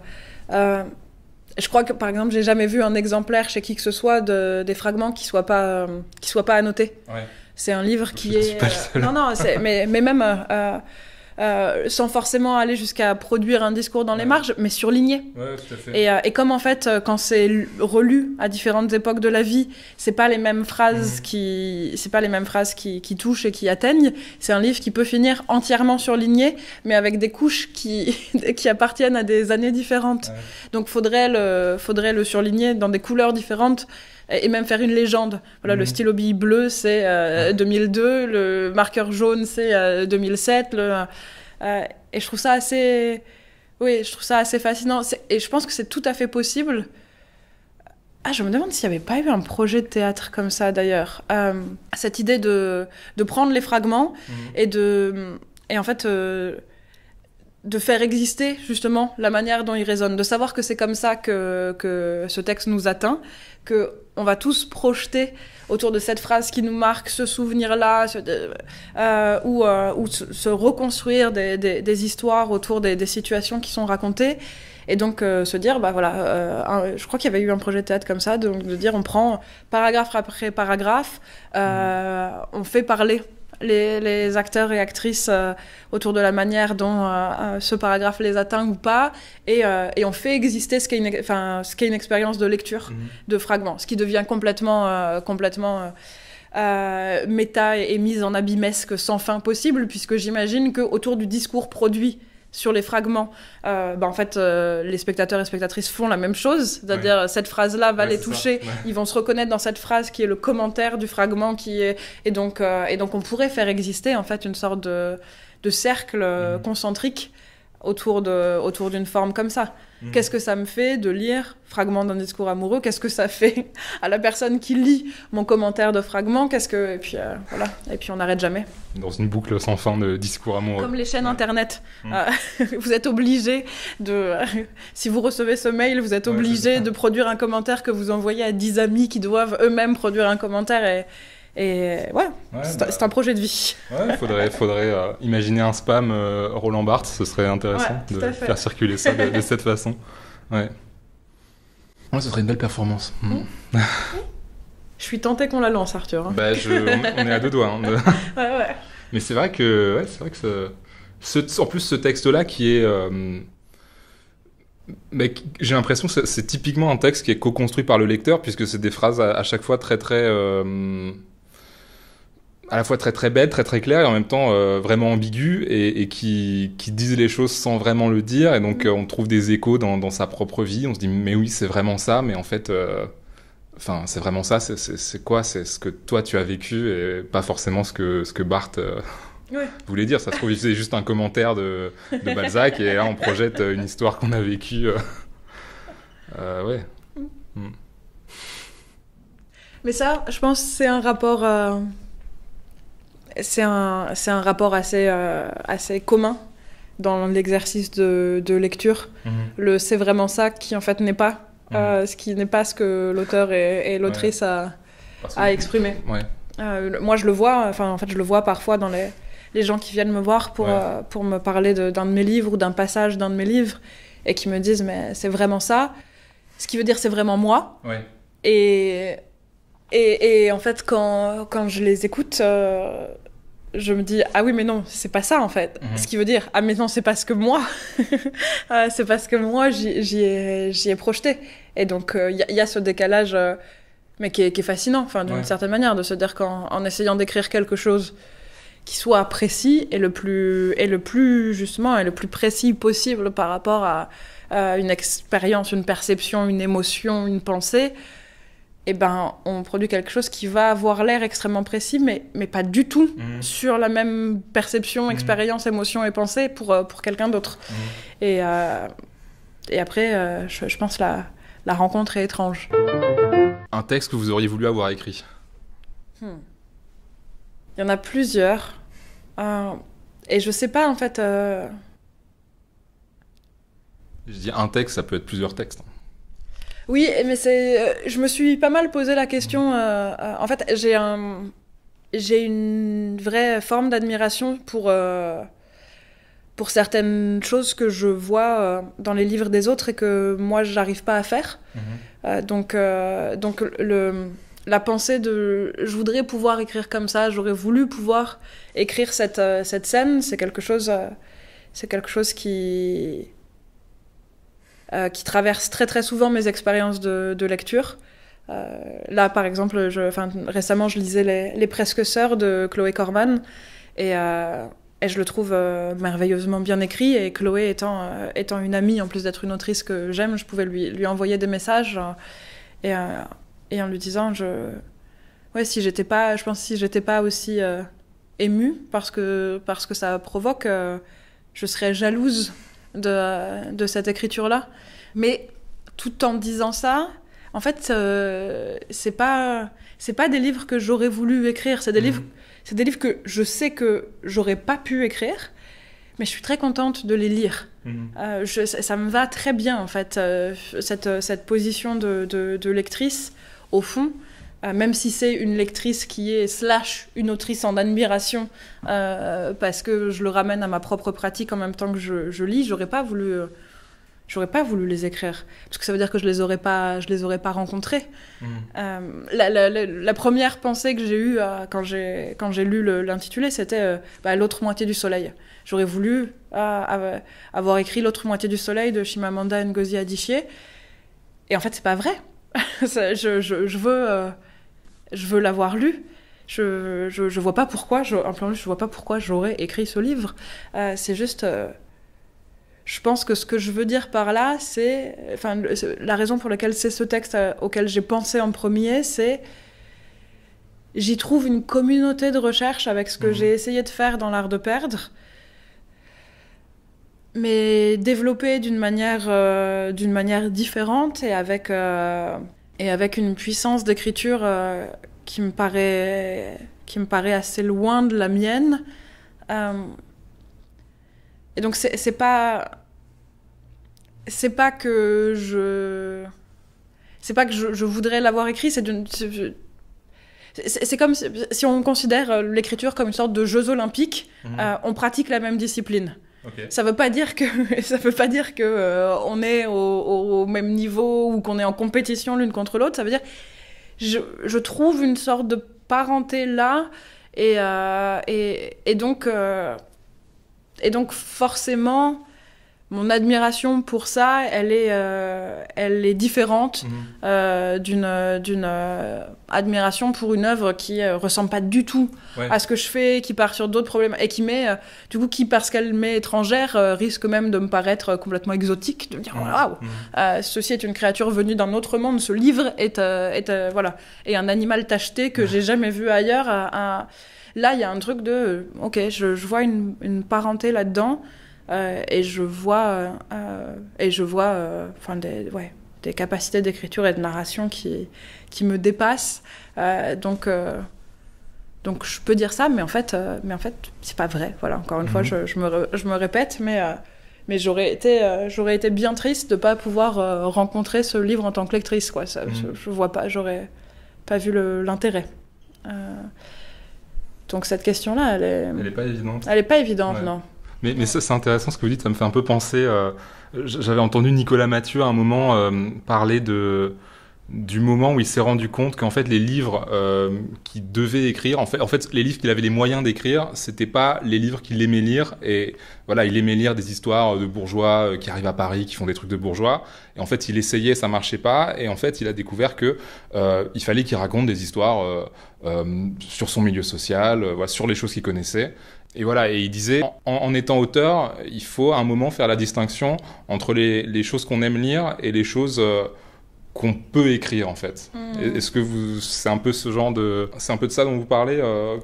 Je crois que, par exemple, j'ai jamais vu un exemplaire chez qui que ce soit des fragments qui soient pas annotés. C'est un livre qui est... mais même... sans forcément aller jusqu'à produire un discours dans les marges, mais surligné. Tout à fait. Et comme en fait, quand c'est relu à différentes époques de la vie, c'est pas les mêmes phrases qui touchent et qui atteignent. C'est un livre qui peut finir entièrement surligné, mais avec des couches qui appartiennent à des années différentes. Donc faudrait le surligner dans des couleurs différentes. Et même faire une légende. Voilà, le stylo bille bleu, c'est 2002, le marqueur jaune, c'est 2007. Et je trouve ça assez fascinant. Et je pense que c'est tout à fait possible. Je me demande s'il n'y avait pas eu un projet de théâtre comme ça, d'ailleurs. Cette idée de prendre les fragments et en fait... de faire exister justement la manière dont il résonne, de savoir que c'est comme ça que ce texte nous atteint, que on va tous projeter autour de cette phrase qui nous marque, ce souvenir-là, ou se reconstruire des histoires autour des situations qui sont racontées. Et donc se dire, bah voilà, je crois qu'il y avait eu un projet de théâtre comme ça, donc de dire on prend paragraphe après paragraphe, on fait parler les acteurs et actrices autour de la manière dont ce paragraphe les atteint ou pas, et on fait exister ce qu'est une expérience de lecture de fragments, ce qui devient complètement méta et mise en abîmesque sans fin possible, puisque j'imagine qu'autour du discours produit sur les fragments, en fait, les spectateurs et spectatrices font la même chose, c'est-à-dire cette phrase-là va les toucher, ils vont se reconnaître dans cette phrase qui est le commentaire du fragment et donc on pourrait faire exister en fait une sorte de cercle concentrique autour d'une forme comme ça. Qu'est-ce que ça me fait de lire fragment d'un discours amoureux? Qu'est-ce que ça fait à la personne qui lit mon commentaire de fragment? Et puis voilà. Et puis on n'arrête jamais. Dans une boucle sans fin de discours amoureux. Comme les chaînes internet. Vous êtes obligé si vous recevez ce mail, vous êtes obligé de produire un commentaire que vous envoyez à 10 amis qui doivent eux-mêmes produire un commentaire c'est un projet de vie. Ouais, faudrait imaginer un spam Roland Barthes, ce serait intéressant de faire circuler ça de cette façon. Ouais, ce serait une belle performance. Je suis tentée qu'on la lance, Arthur. On est à 2 doigts. Ouais. Mais c'est vrai que en plus ce texte-là qui est... mais j'ai l'impression que c'est typiquement un texte qui est co-construit par le lecteur, puisque c'est des phrases à chaque fois très à la fois très très belles, très très claires, et en même temps vraiment ambiguës, et qui disent les choses sans vraiment le dire, et donc on trouve des échos dans sa propre vie, on se dit mais oui c'est vraiment ça, mais en fait c'est vraiment ça, c'est quoi, c'est ce que toi tu as vécu, et pas forcément ce que Barthes voulait dire. Ça se trouve il faisait juste un commentaire de Balzac, et là on projette une histoire qu'on a vécue. Mais ça, je pense, c'est un rapport... C'est un rapport assez commun dans l'exercice de lecture. C'est vraiment ça qui en fait n'est pas ce qui n'est pas ce que l'auteur et l'autrice a exprimé. Moi je le vois, je le vois parfois dans les gens qui viennent me voir pour me parler d'un de mes livres ou d'un passage d'un de mes livres, et qui me disent mais c'est vraiment ça, ce qui veut dire c'est vraiment moi. Et en fait, quand je les écoute, je me dis ah oui mais non, c'est pas ça en fait. Ce qui veut dire ah mais non, c'est parce que moi, c'est parce que moi j'y ai projeté. Et donc il y a ce décalage, mais qui est fascinant, d'une certaine manière, de se dire qu'en essayant d'écrire quelque chose qui soit précis et le plus justement et le plus précis possible par rapport à une expérience, une perception, une émotion, une pensée, on produit quelque chose qui va avoir l'air extrêmement précis, mais pas du tout sur la même perception, expérience, émotion et pensée pour quelqu'un d'autre. Et après, je pense la rencontre est étrange. Un texte que vous auriez voulu avoir écrit? Il y en a plusieurs. Et je sais pas, en fait... Je dis un texte, ça peut être plusieurs textes. Oui, mais je me suis pas mal posé la question. En fait, j'ai une vraie forme d'admiration pour certaines choses que je vois dans les livres des autres et que moi, j'arrive pas à faire. Donc la pensée de je voudrais pouvoir écrire comme ça, j'aurais voulu pouvoir écrire cette scène, c'est quelque chose qui traverse très très souvent mes expériences de lecture. Là par exemple, récemment je lisais les Presque Sœurs de Chloé Corman, et je le trouve merveilleusement bien écrit, et Chloé étant une amie, en plus d'être une autrice que j'aime, je pouvais lui envoyer des messages, et en lui disant si j'étais pas aussi émue parce que ça provoque, je serais jalouse de cette écriture-là. Mais tout en disant ça, en fait, c'est pas des livres que j'aurais voulu écrire, c'est des livres que je sais que j'aurais pas pu écrire, mais je suis très contente de les lire. Ça me va très bien, en fait, cette position de lectrice, au fond. Même si c'est une lectrice qui est / une autrice en admiration, parce que je le ramène à ma propre pratique en même temps que je lis, j'aurais pas voulu les écrire, parce que ça veut dire que je les aurais pas rencontrés. La première pensée que j'ai eue quand j'ai lu l'intitulé, c'était l'autre moitié du soleil. J'aurais voulu avoir écrit l'autre moitié du soleil de Chimamanda Ngozi Adichie, et en fait c'est pas vrai. Je veux l'avoir lu. Je vois pas pourquoi. Je vois pas pourquoi j'aurais écrit ce livre. C'est juste. Je pense que ce que je veux dire par là, c'est. Enfin, la raison pour laquelle c'est ce texte auquel j'ai pensé en premier, c'est. J'y trouve une communauté de recherche avec ce que j'ai essayé de faire dans l'art de perdre, mais développée d'une manière différente et avec une puissance d'écriture qui me paraît assez loin de la mienne. Et donc c'est pas que je voudrais l'avoir écrit, c'est comme si on considère l'écriture comme une sorte de Jeux olympiques. On pratique la même discipline. Okay. Ça veut pas dire que on est au même niveau ou qu'on est en compétition l'une contre l'autre. Ça veut dire je trouve une sorte de parenté là et donc forcément mon admiration pour ça, elle est différente d'une admiration pour une œuvre qui ressemble pas du tout à ce que je fais, qui part sur d'autres problèmes et qui parce qu'elle m'est étrangère, risque même de me paraître complètement exotique, de me dire waouh, ceci est une créature venue d'un autre monde, ce livre est un animal tacheté que j'ai jamais vu ailleurs. Là, il y a un truc de ok, je vois une parenté là-dedans. Et je vois des capacités d'écriture et de narration qui me dépassent. Donc je peux dire ça, mais en fait c'est pas vrai. Voilà, encore une fois, je me répète, mais j'aurais été bien triste de pas pouvoir rencontrer ce livre en tant que lectrice, quoi. Je vois pas, j'aurais pas vu l'intérêt. Donc cette question-là, elle est pas évidente. Elle est pas évidente, non. Mais ça, c'est intéressant ce que vous dites, ça me fait un peu penser... j'avais entendu Nicolas Mathieu à un moment parler du moment où il s'est rendu compte qu'en fait les livres qu'il devait écrire, en fait les livres qu'il avait les moyens d'écrire, c'était pas les livres qu'il aimait lire. Et voilà, il aimait lire des histoires de bourgeois qui arrivent à Paris, qui font des trucs de bourgeois. Et en fait, il essayait, ça marchait pas. Et en fait, il a découvert que il fallait qu'il raconte des histoires sur son milieu social, sur les choses qu'il connaissait. Et voilà, et il disait, en étant auteur, il faut à un moment faire la distinction entre les choses qu'on aime lire et les choses qu'on peut écrire, en fait. Est-ce que c'est un peu c'est un peu de ça dont vous parlez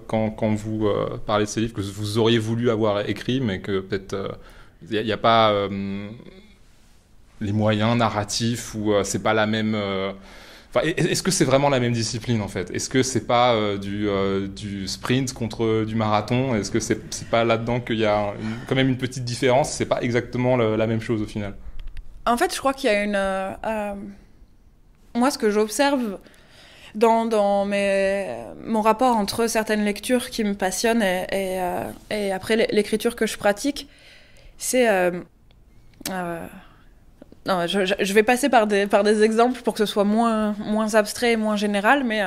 quand vous parlez de ces livres que vous auriez voulu avoir écrit, mais que peut-être il n'y a pas les moyens narratifs ou c'est pas la même... est-ce que c'est vraiment la même discipline, en fait ? Est-ce que c'est pas du sprint contre du marathon ? Est-ce que c'est pas là-dedans qu'il y a quand même une petite différence ? C'est pas exactement la même chose au final ? En fait, je crois qu'il y a une... Moi, ce que j'observe dans mon rapport entre certaines lectures qui me passionnent et après l'écriture que je pratique, c'est... Non, je vais passer par des exemples pour que ce soit moins abstrait et moins général, mais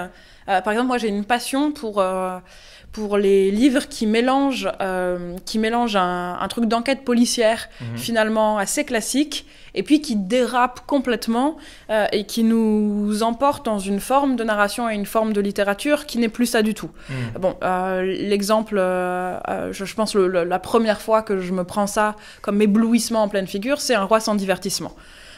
par exemple, moi j'ai une passion pour les livres qui mélangent un truc d'enquête policière finalement assez classique et puis qui dérapent complètement et qui nous emportent dans une forme de narration et une forme de littérature qui n'est plus ça du tout. Bon, l'exemple, je pense la première fois que je me prends ça comme éblouissement en pleine figure, c'est Un roi sans divertissement.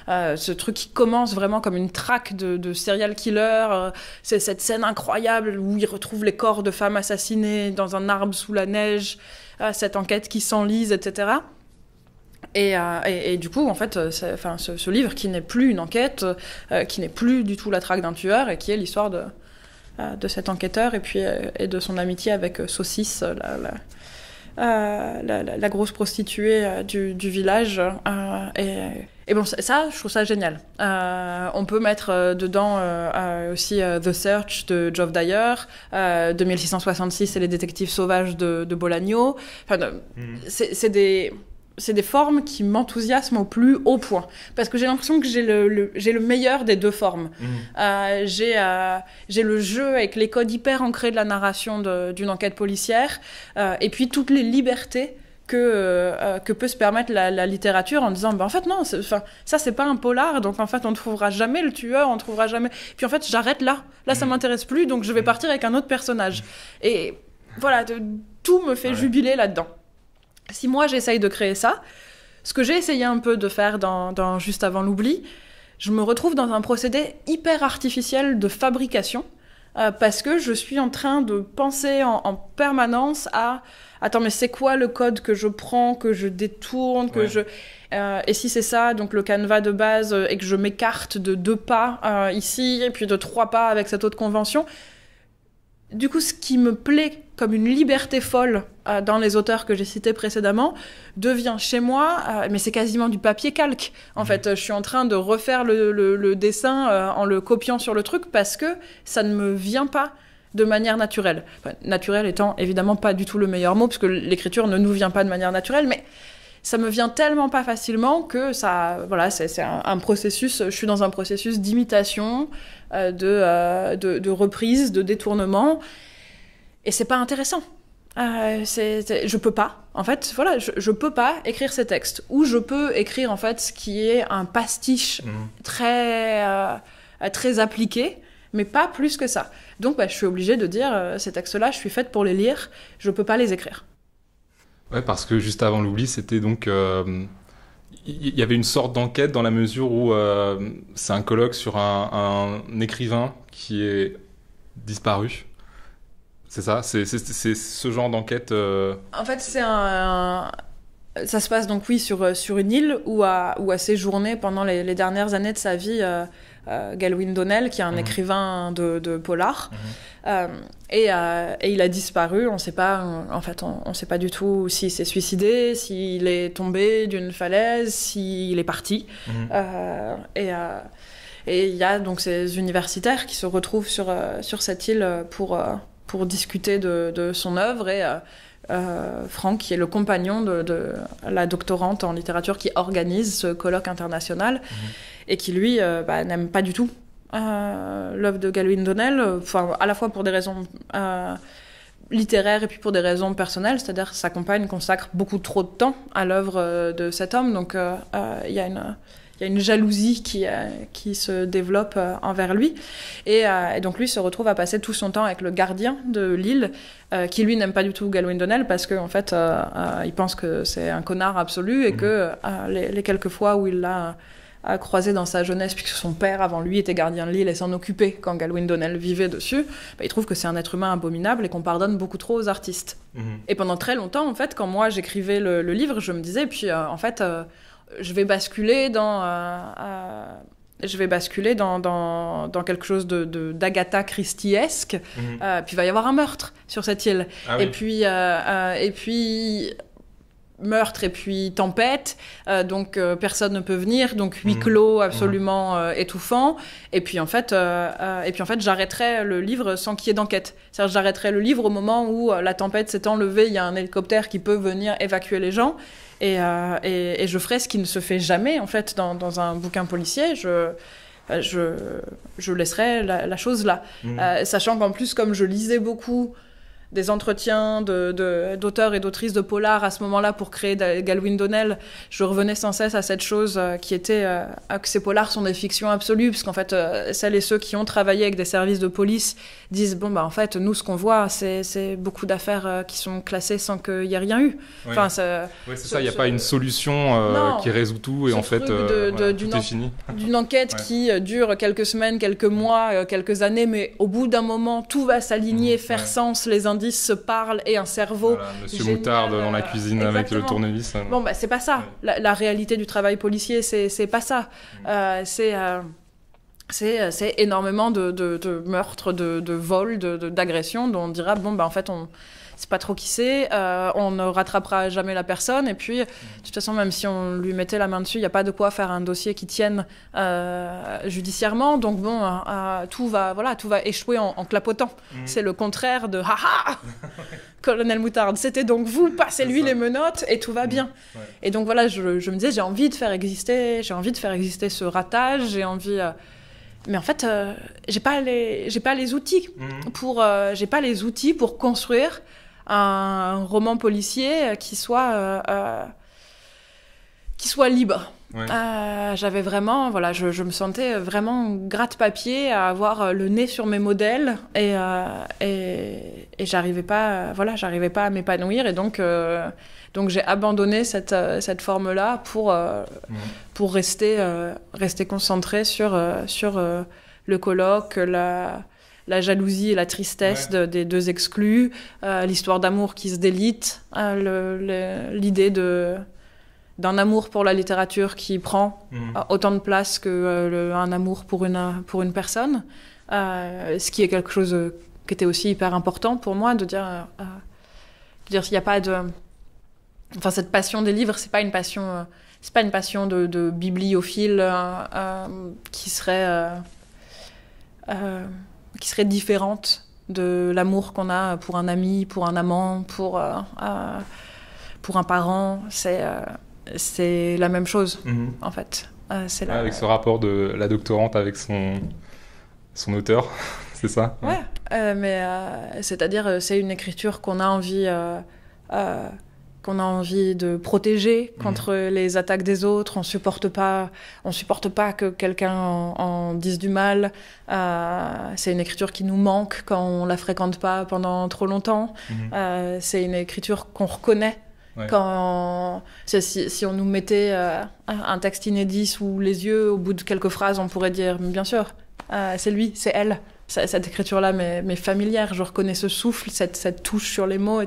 Ce truc qui commence vraiment comme une traque de serial killer, c'est cette scène incroyable où il retrouve les corps de femmes assassinées dans un arbre sous la neige, cette enquête qui s'enlise, etc. Et du coup, en fait, ce livre qui n'est plus une enquête, qui n'est plus du tout la traque d'un tueur, et qui est l'histoire de cet enquêteur et de son amitié avec Saucisse, la grosse prostituée du village. Et bon, ça, je trouve ça génial. On peut mettre dedans aussi The Search de Geoff Dyer, 2666 et les détectives sauvages de Bolaño. Enfin, c'est des formes qui m'enthousiasment au plus haut point. Parce que j'ai l'impression que j'ai le meilleur des deux formes. J'ai le jeu avec les codes hyper ancrés de la narration d'une enquête policière, et puis toutes les libertés que peut se permettre la littérature en disant en fait non, ça c'est pas un polar, donc en fait on ne trouvera jamais le tueur, on ne trouvera jamais, puis en fait j'arrête là ça m'intéresse plus, donc je vais partir avec un autre personnage, et voilà, tout me fait jubiler là-dedans. Si moi j'essaye de créer ça, ce que j'ai essayé un peu de faire dans Juste avant l'oubli, je me retrouve dans un procédé hyper artificiel de fabrication, parce que je suis en train de penser en permanence à attends, mais c'est quoi le code que je prends, que je détourne, et si c'est ça, donc le canevas de base, et que je m'écarte de 2 pas ici, et puis de 3 pas avec cette autre convention. Du coup, ce qui me plaît comme une liberté folle dans les auteurs que j'ai cités précédemment devient chez moi, mais c'est quasiment du papier-calque. En fait, je suis en train de refaire le dessin en le copiant sur le truc parce que ça ne me vient pas de manière naturelle. Enfin, naturelle étant évidemment pas du tout le meilleur mot, parce que l'écriture ne nous vient pas de manière naturelle, mais ça me vient tellement pas facilement que ça, voilà, c'est un processus. Je suis dans un processus d'imitation, de reprise, de détournement, et c'est pas intéressant. Je peux pas. En fait, voilà, je peux pas écrire ces textes, ou je peux écrire en fait ce qui est un pastiche très appliqué, mais pas plus que ça. Donc, je suis obligée de dire ces textes-là, je suis faite pour les lire, je peux pas les écrire. Ouais, parce que Juste avant l'oubli, c'était donc... Il y avait une sorte d'enquête dans la mesure où c'est un colloque sur un écrivain qui est disparu. C'est ça? C'est ce genre d'enquête En fait, ça se passe donc, oui, sur une île où a séjourné pendant les dernières années de sa vie Galwin Donnell, qui est un écrivain de polar. Et il a disparu. On sait pas, en fait, on sait pas du tout s'il s'est suicidé, s'il est tombé d'une falaise, s'il est parti. Et il y a donc ces universitaires qui se retrouvent sur cette île pour discuter de son œuvre, et Franck, qui est le compagnon de la doctorante en littérature qui organise ce colloque international, et qui lui n'aime pas du tout l'œuvre de Galwin Donnell, à la fois pour des raisons littéraires et puis pour des raisons personnelles, c'est-à-dire que sa compagne consacre beaucoup trop de temps à l'œuvre de cet homme, donc il y a une jalousie qui se développe envers lui. Et donc lui se retrouve à passer tout son temps avec le gardien de l'île, qui lui n'aime pas du tout Galwin Donnell, parce qu'en fait, il pense que c'est un connard absolu, et que les quelques fois où il l'a croisé dans sa jeunesse, puisque son père avant lui était gardien de l'île et s'en occupait quand Galwin Donnell vivait dessus, il trouve que c'est un être humain abominable et qu'on pardonne beaucoup trop aux artistes. Et pendant très longtemps, en fait, quand moi j'écrivais le livre, je me disais, puis en fait... je vais basculer dans quelque chose d'Agatha Christie-esque, puis il va y avoir un meurtre sur cette île. Et puis meurtre, et puis tempête, donc personne ne peut venir, donc huis clos absolument étouffant, et puis en fait j'arrêterai le livre sans qu'il y ait d'enquête. C'est-à-dire, j'arrêterai le livre au moment où la tempête s'est enlevée, il y a un hélicoptère qui peut venir évacuer les gens, et je ferai ce qui ne se fait jamais en fait dans un bouquin policier. Je laisserai la chose là, sachant qu'en plus, comme je lisais beaucoup des entretiens d'auteurs et d'autrices de polar à ce moment-là pour créer Galwin Donnell, je revenais sans cesse à cette chose qui était que ces polars sont des fictions absolues, parce qu'en fait celles et ceux qui ont travaillé avec des services de police disent en fait nous ce qu'on voit c'est beaucoup d'affaires qui sont classées sans qu'il y ait rien eu. Oui. Enfin, c'est ça, il n'y a pas une solution qui résout tout, et en fait tout est fini. D'une enquête qui dure quelques semaines, quelques mois, quelques années, mais au bout d'un moment tout va s'aligner, faire sens, les indices se parlent, et un cerveau... Voilà, Monsieur Moutarde dans la cuisine avec le tournevis. C'est pas ça. La réalité du travail policier, c'est pas ça. C'est énormément de meurtres, de vols, d'agressions, dont on dira, en fait, sait pas trop qui c'est, on ne rattrapera jamais la personne, et puis de toute façon, même si on lui mettait la main dessus, il n'y a pas de quoi faire un dossier qui tienne judiciairement, donc bon, tout va échouer en clapotant. C'est le contraire de « haha, colonel Moutarde, c'était donc vous, passez-lui les menottes et tout va bien ». Et donc voilà, je me disais, j'ai envie de faire exister ce ratage, j'ai envie... mais en fait, j'ai pas les outils pour construire un roman policier qui soit libre. Ouais. J'avais vraiment, voilà, je me sentais vraiment gratte-papier à avoir le nez sur mes modèles et j'arrivais pas à m'épanouir, et donc j'ai abandonné cette forme-là pour rester concentrée sur le colloque, la jalousie et la tristesse des deux exclus, l'histoire d'amour qui se délite, l'idée d'un amour pour la littérature qui prend autant de place qu'un amour pour une personne, ce qui est quelque chose qui était aussi hyper important pour moi, de dire s'il n'y a pas de... Enfin, cette passion des livres, c'est pas une passion de bibliophile qui serait différente de l'amour qu'on a pour un ami, pour un amant, pour un parent. C'est la même chose, en fait. Avec ce rapport de la doctorante avec son auteur, c'est ça? Ouais, mais c'est-à-dire, c'est une écriture qu'on a envie de protéger contre les attaques des autres. On supporte pas que quelqu'un en dise du mal. C'est une écriture qui nous manque quand on la fréquente pas pendant trop longtemps. C'est une écriture qu'on reconnaît. Ouais. Si on nous mettait un texte inédit sous les yeux, au bout de quelques phrases, on pourrait dire, bien sûr, c'est lui, c'est elle. Cette écriture-là m'est familière. Je reconnais ce souffle, cette touche sur les mots.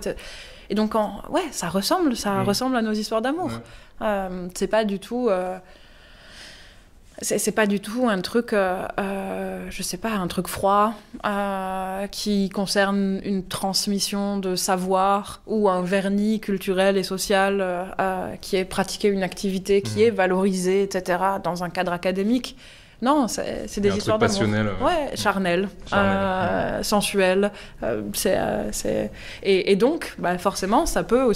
Et donc, ça ressemble à nos histoires d'amour. Ouais. C'est pas du tout un truc, je sais pas, un truc froid qui concerne une transmission de savoir ou un vernis culturel et social qui est pratiqué, une activité qui est valorisée, etc., dans un cadre académique. Non, c'est des histoires d'amour. Passionnel. Charnel. Sensuel. Et donc, forcément, ça peut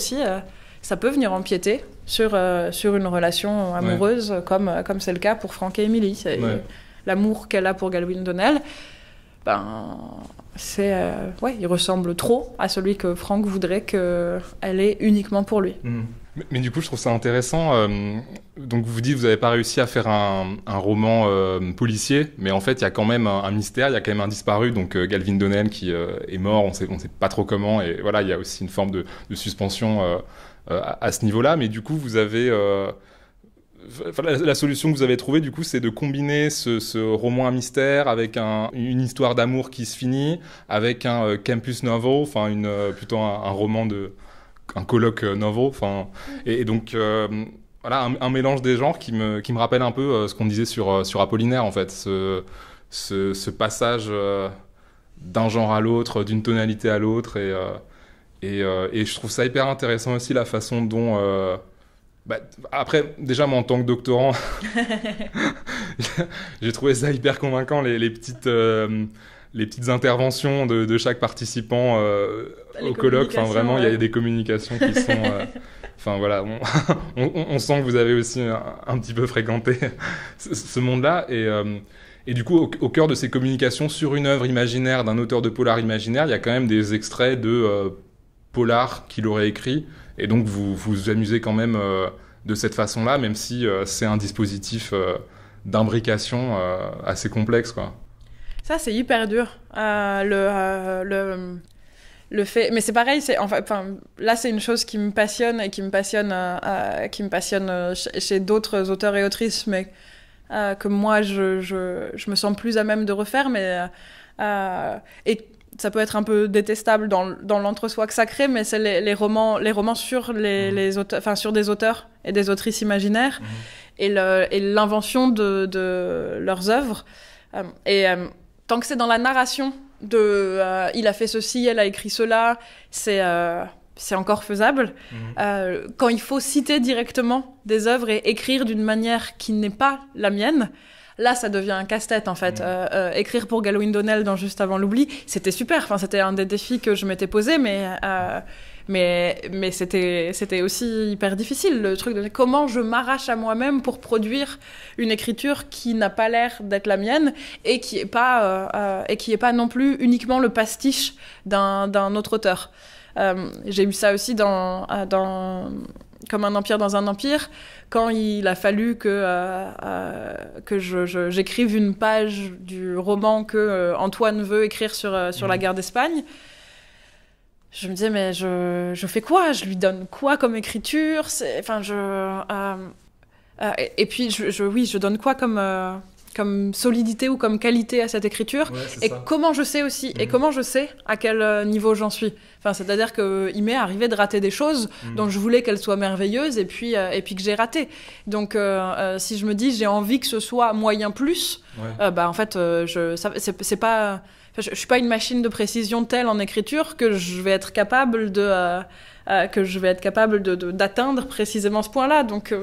venir empiéter sur une relation amoureuse, comme c'est le cas pour Franck et Émilie. L'amour qu'elle a pour Galwin Donnell, il ressemble trop à celui que Franck voudrait qu'elle ait uniquement pour lui. Mais du coup, je trouve ça intéressant. Donc, vous dites que vous n'avez pas réussi à faire un roman policier, mais en fait, il y a quand même un mystère, il y a quand même un disparu, donc Galwin Donnell qui est mort, on sait pas trop comment, et voilà, il y a aussi une forme de suspension à ce niveau-là. Mais du coup, vous avez... la solution que vous avez trouvée, du coup, c'est de combiner ce roman à mystère avec une histoire d'amour qui se finit, avec un campus novel, plutôt un roman un colloque novel, et donc voilà, un mélange des genres qui me rappelle un peu ce qu'on disait sur Apollinaire, en fait, ce passage d'un genre à l'autre, d'une tonalité à l'autre, et je trouve ça hyper intéressant aussi la façon dont après, déjà, moi, en tant que doctorant, j'ai trouvé ça hyper convaincant, les petites interventions de chaque participant au colloque. Vraiment, il y a des communications qui sont... voilà, on sent que vous avez aussi un petit peu fréquenté ce monde-là. Et du coup, au cœur de ces communications sur une œuvre imaginaire d'un auteur de polar imaginaire, il y a quand même des extraits de polar qu'il aurait écrit. Et donc, vous vous amusez quand même de cette façon-là, même si c'est un dispositif d'imbrication assez complexe, quoi. Ça, c'est hyper dur. Le fait... Mais c'est pareil, là, c'est une chose qui me passionne et qui me passionne chez d'autres auteurs et autrices, mais que moi, je me sens plus à même de refaire, mais... et ça peut être un peu détestable dans l'entre-soi que ça crée, mais c'est les romans sur les auteurs, sur des auteurs et des autrices imaginaires, et l'invention de leurs œuvres. Tant que c'est dans la narration il a fait ceci, elle a écrit cela, c'est encore faisable. Quand il faut citer directement des œuvres et écrire d'une manière qui n'est pas la mienne, là, ça devient un casse-tête, en fait. Écrire pour Galwin Donnell dans Juste avant l'oubli, c'était super. Enfin, c'était un des défis que je m'étais posé, mais c'était aussi hyper difficile, le truc de comment je m'arrache à moi-même pour produire une écriture qui n'a pas l'air d'être la mienne et qui est pas non plus uniquement le pastiche d'un autre auteur. J'ai eu ça aussi dans Comme un empire dans un empire, quand il a fallu que j'écrive une page du roman que Antoine veut écrire sur la guerre d'Espagne. Je me disais, mais je fais quoi ? Je lui donne quoi comme écriture ? Et puis, je donne quoi comme solidité ou comme qualité à cette écriture ? Et comment je sais aussi ? Et comment je sais à quel niveau j'en suis ? Enfin, c'est-à-dire qu'il m'est arrivé de rater des choses dont je voulais qu'elles soient merveilleuses et puis que j'ai raté. Donc, si je me dis, j'ai envie que ce soit moyen plus, en fait, c'est pas... Je suis pas une machine de précision telle en écriture que je vais être capable d'atteindre précisément ce point-là. Donc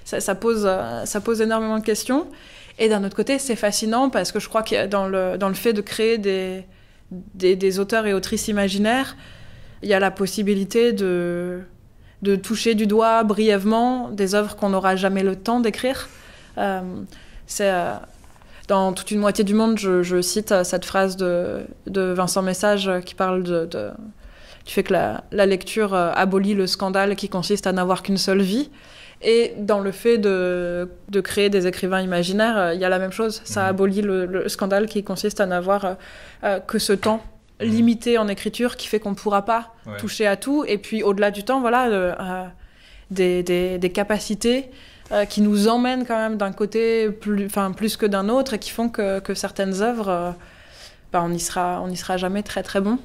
ça pose énormément de questions. Et d'un autre côté, c'est fascinant parce que je crois que dans le fait de créer des auteurs et autrices imaginaires, il y a la possibilité de toucher du doigt brièvement des œuvres qu'on n'aura jamais le temps d'écrire. Dans Toute une moitié du monde, je cite cette phrase de Vincent Message qui parle du fait que la lecture abolit le scandale qui consiste à n'avoir qu'une seule vie. Et dans le fait de créer des écrivains imaginaires, il y a la même chose. Ça abolit le scandale qui consiste à n'avoir que ce temps limité en écriture qui fait qu'on ne pourra pas toucher à tout. Et puis au-delà du temps, voilà, des capacités qui nous emmènent quand même d'un côté plus que d'un autre et qui font que certaines œuvres, on n'y sera jamais très très bon.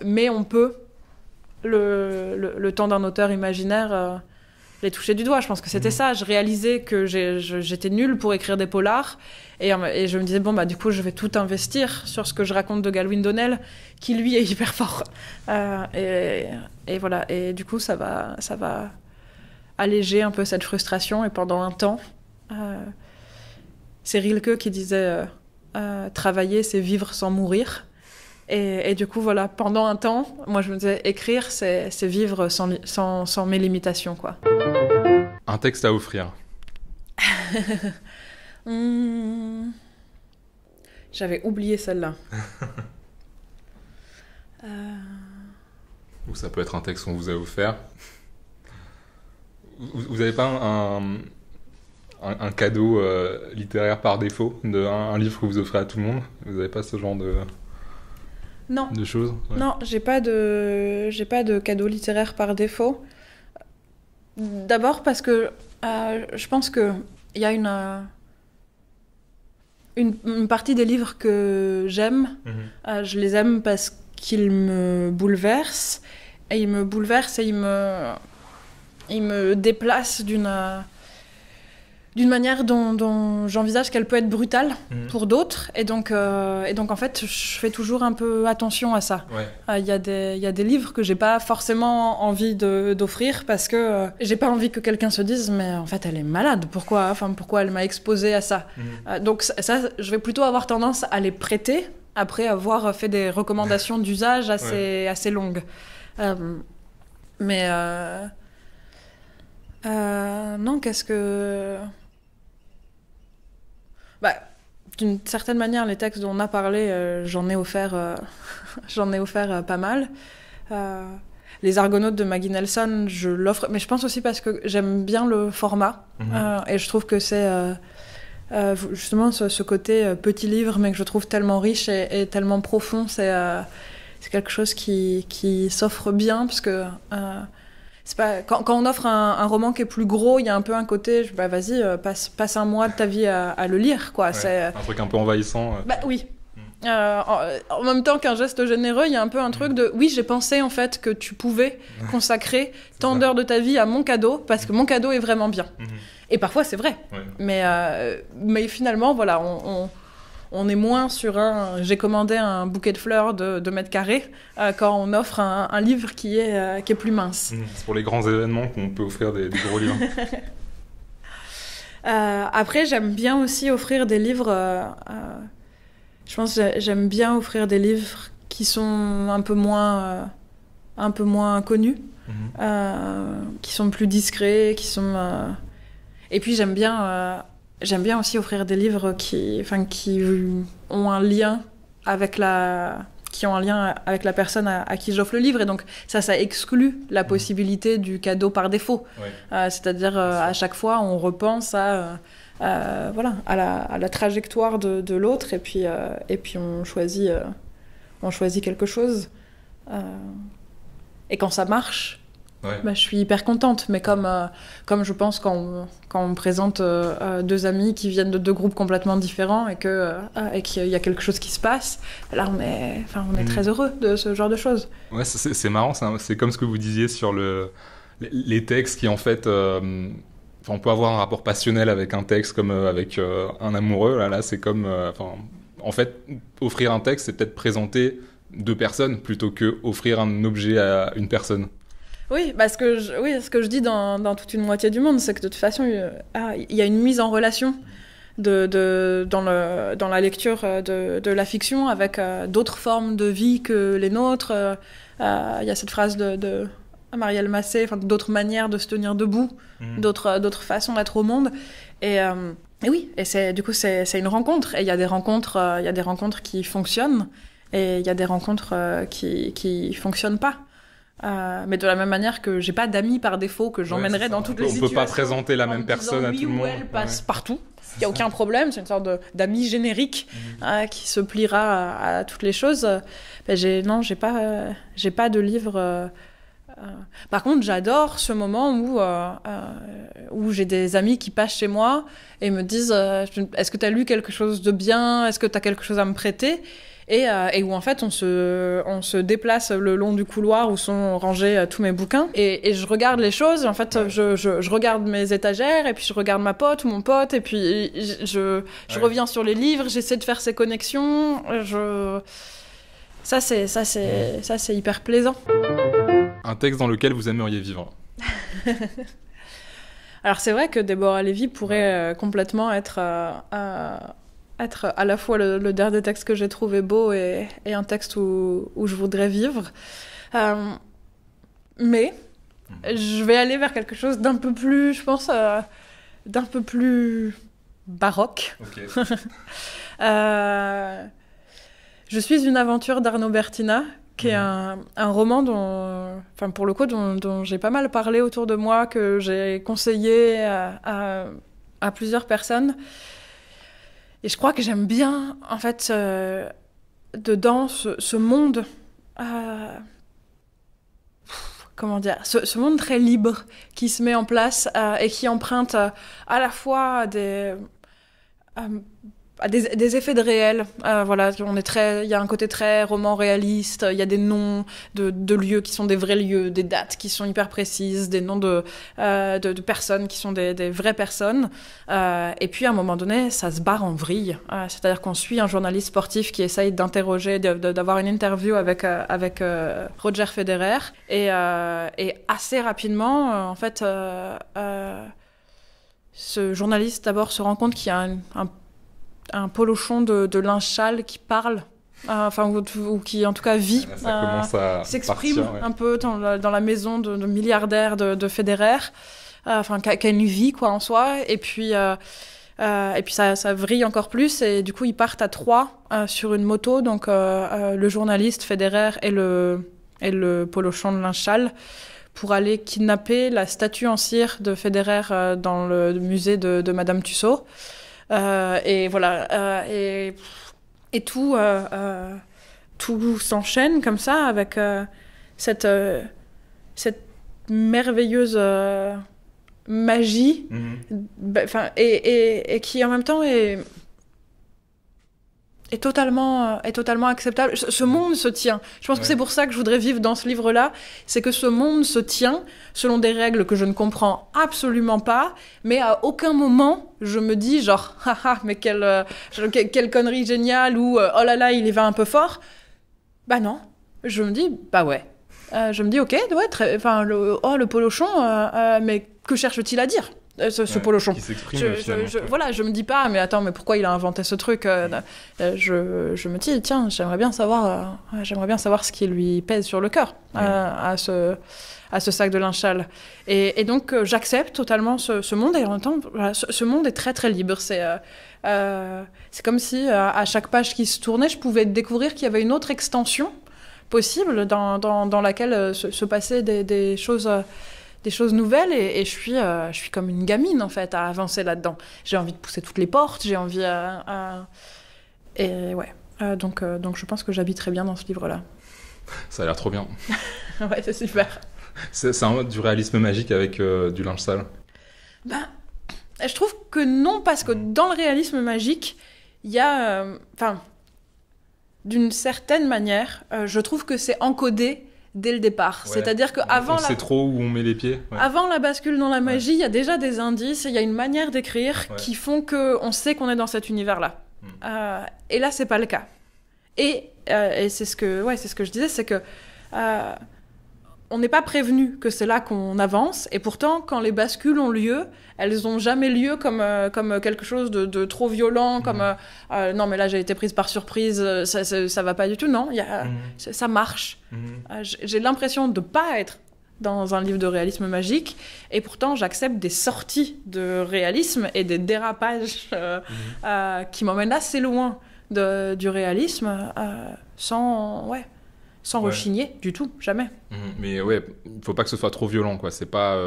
Mais on peut, le temps d'un auteur imaginaire, les toucher du doigt. Je pense que c'était ça. Je réalisais que j'étais nulle pour écrire des polars et je me disais, du coup, je vais tout investir sur ce que je raconte de Galwin Donnell, qui lui est hyper fort. Et voilà. Et du coup, ça va alléger un peu cette frustration. Et pendant un temps, c'est Rilke qui disait travailler, c'est vivre sans mourir. Et du coup, voilà, pendant un temps, moi je me disais, écrire, c'est vivre sans mes limitations, quoi. Un texte à offrir. J'avais oublié celle-là. Ou ça peut être un texte qu'on vous a offert. Vous n'avez pas un cadeau littéraire par défaut, un livre que vous offrez à tout le monde ? Vous n'avez pas ce genre de choses ? Non, j'ai pas de cadeau littéraire par défaut. D'abord parce que je pense qu'il y a une partie des livres que j'aime. Je les aime parce qu'ils me bouleversent. Et ils me bouleversent et ils me déplacent d'une manière dont j'envisage qu'elle peut être brutale pour d'autres. Et donc, en fait, je fais toujours un peu attention à ça. Il y a des livres que j'ai pas forcément envie d'offrir parce que j'ai pas envie que quelqu'un se dise « mais en fait, elle est malade, pourquoi elle m'a exposée à ça ?» Donc ça, je vais plutôt avoir tendance à les prêter après avoir fait des recommandations d'usage assez longues. Non, qu'est-ce que... d'une certaine manière, les textes dont on a parlé, j'en ai offert pas mal. Les Argonautes de Maggie Nelson, je l'offre, mais je pense aussi parce que j'aime bien le format. Et je trouve que c'est justement ce côté petit livre, mais que je trouve tellement riche et tellement profond. C'est quelque chose qui s'offre bien, parce que... c'est pas, quand on offre un roman qui est plus gros, il y a un peu un côté, vas-y, passe un mois de ta vie à le lire, quoi. C'est un truc un peu envahissant. Oui. En même temps qu'un geste généreux, il y a un peu un truc de oui, j'ai pensé en fait que tu pouvais consacrer tant d'heures de ta vie à mon cadeau parce que mon cadeau est vraiment bien. Et parfois c'est vrai. Mais finalement, voilà, on est moins sur j'ai commandé un bouquet de fleurs de 2 mètres carrés quand on offre un livre qui est plus mince. C'est pour les grands événements qu'on peut offrir des gros livres. Après, j'aime bien aussi offrir des livres. Je pense que j'aime bien offrir des livres qui sont un peu moins connus, qui sont plus discrets, qui sont. Et puis j'aime bien aussi offrir des livres qui ont un lien avec la personne à qui j'offre le livre, et donc ça exclut la possibilité du cadeau par défaut. Ouais. C'est-à-dire à chaque fois on repense à la trajectoire de l'autre, et puis on choisit quelque chose, et quand ça marche, je suis hyper contente. Mais comme je pense quand on me présente 2 amis qui viennent de 2 groupes complètement différents et qu'il y a quelque chose qui se passe, là on est très heureux de ce genre de choses. Ouais, c'est marrant, c'est comme ce que vous disiez sur les textes qui en fait... on peut avoir un rapport passionnel avec un texte comme avec un amoureux. Là c'est comme... en fait, offrir un texte, c'est peut-être présenter 2 personnes plutôt que offrir un objet à une personne. Oui, ce que je dis dans toute une moitié du monde, c'est que de toute façon, il y a une mise en relation dans la lecture de la fiction avec d'autres formes de vie que les nôtres. Il y a cette phrase de Marielle Massé, d'autres manières de se tenir debout, d'autres façons d'être au monde. Et oui, et du coup, c'est une rencontre. Et il y a des rencontres qui fonctionnent, et il y a des rencontres qui fonctionnent pas. Mais de la même manière que j'ai pas d'amis par défaut que j'emmènerais dans toutes les situations. On peut pas présenter la même personne à tout le monde. Elle passe partout. Il y a aucun problème. C'est une sorte d'amis générique qui se pliera à toutes les choses. J'ai pas de livre. Par contre, j'adore ce moment où j'ai des amis qui passent chez moi et me disent est-ce que tu as lu quelque chose de bien ? Est-ce que tu as quelque chose à me prêter ? Et où en fait on se déplace le long du couloir où sont rangés tous mes bouquins, et je regarde les choses, et en fait je regarde mes étagères, et puis je regarde ma pote ou mon pote, et puis je reviens sur les livres, j'essaie de faire ces connexions. Ça c'est hyper plaisant. Un texte dans lequel vous aimeriez vivre? Alors c'est vrai que Déborah Lévy pourrait complètement être à la fois le dernier texte que j'ai trouvé beau et un texte où je voudrais vivre. Mais je vais aller vers quelque chose d'un peu plus, je pense, d'un peu plus baroque. Okay. Je suis une aventure d'Arnaud Bertina, qui est un roman pour le coup, dont j'ai pas mal parlé autour de moi, que j'ai conseillé à plusieurs personnes. Et je crois que j'aime bien, en fait, dedans, ce monde... comment dire, ce monde très libre qui se met en place et qui emprunte à la fois des effets de réel. Voilà, il y a un côté très roman réaliste, il y a des noms de lieux qui sont des vrais lieux, des dates qui sont hyper précises, des noms de personnes qui sont des vraies personnes. Et puis à un moment donné, ça se barre en vrille. C'est-à-dire qu'on suit un journaliste sportif qui essaye d'interroger, d'avoir une interview avec Roger Federer. Et assez rapidement, en fait, ce journaliste d'abord se rend compte qu'il y a un polochon de linge sale qui parle, ou qui en tout cas vit, s'exprime un peu dans la maison de milliardaire de Federer, qui a une vie quoi en soi, et puis ça vrille encore plus, et du coup ils partent à 3 sur une moto, donc le journaliste Federer et le polochon de linge sale, pour aller kidnapper la statue en cire de Federer dans le musée de Madame Tussaud. Et voilà, et tout s'enchaîne comme ça avec cette merveilleuse magie, et qui en même temps est est totalement acceptable. Ce monde se tient. Je pense que c'est pour ça que je voudrais vivre dans ce livre-là. C'est que ce monde se tient selon des règles que je ne comprends absolument pas, mais à aucun moment je me dis genre haha mais quelle connerie géniale ou oh là là il y va un peu fort. Bah non, je me dis bah ouais. Je me dis ok ouais le polochon mais que cherche-t-il à dire? Ce polochon. Qui s'exprime voilà, je me dis pas, mais attends, mais pourquoi il a inventé ce truc je me dis, tiens, j'aimerais bien savoir ce qui lui pèse sur le cœur à ce sac de linge sale. Et donc, j'accepte totalement ce monde, et en même temps, voilà, ce monde est très très libre. C'est comme si, à chaque page qui se tournait, je pouvais découvrir qu'il y avait une autre extension possible dans laquelle se passaient des choses nouvelles, et je suis comme une gamine en fait à avancer là-dedans. J'ai envie de pousser toutes les portes, j'ai envie et ouais. Donc je pense que j'habiterai bien dans ce livre-là. Ça a l'air trop bien. Ouais, c'est super. C'est du réalisme magique avec du linge sale. Ben, je trouve que non, parce que dans le réalisme magique, il y a, d'une certaine manière, je trouve que c'est encodé dès le départ. Ouais. C'est-à-dire qu'avant... On sait trop où on met les pieds. Ouais. Avant la bascule dans la magie, il y a déjà des indices, il y a une manière d'écrire qui font qu'on sait qu'on est dans cet univers-là. Et là, c'est pas le cas. Et c'est ce que je disais, c'est que on n'est pas prévenu que c'est là qu'on avance, et pourtant, quand les bascules ont lieu, elles n'ont jamais lieu comme quelque chose de trop violent, comme non mais là j'ai été prise par surprise, ça va pas du tout, non, ça marche. J'ai l'impression de pas être dans un livre de réalisme magique, et pourtant j'accepte des sorties de réalisme et des dérapages qui m'emmènent assez loin du réalisme, sans rechigner du tout, jamais. Mais ouais, il faut pas que ce soit trop violent, quoi. C'est pas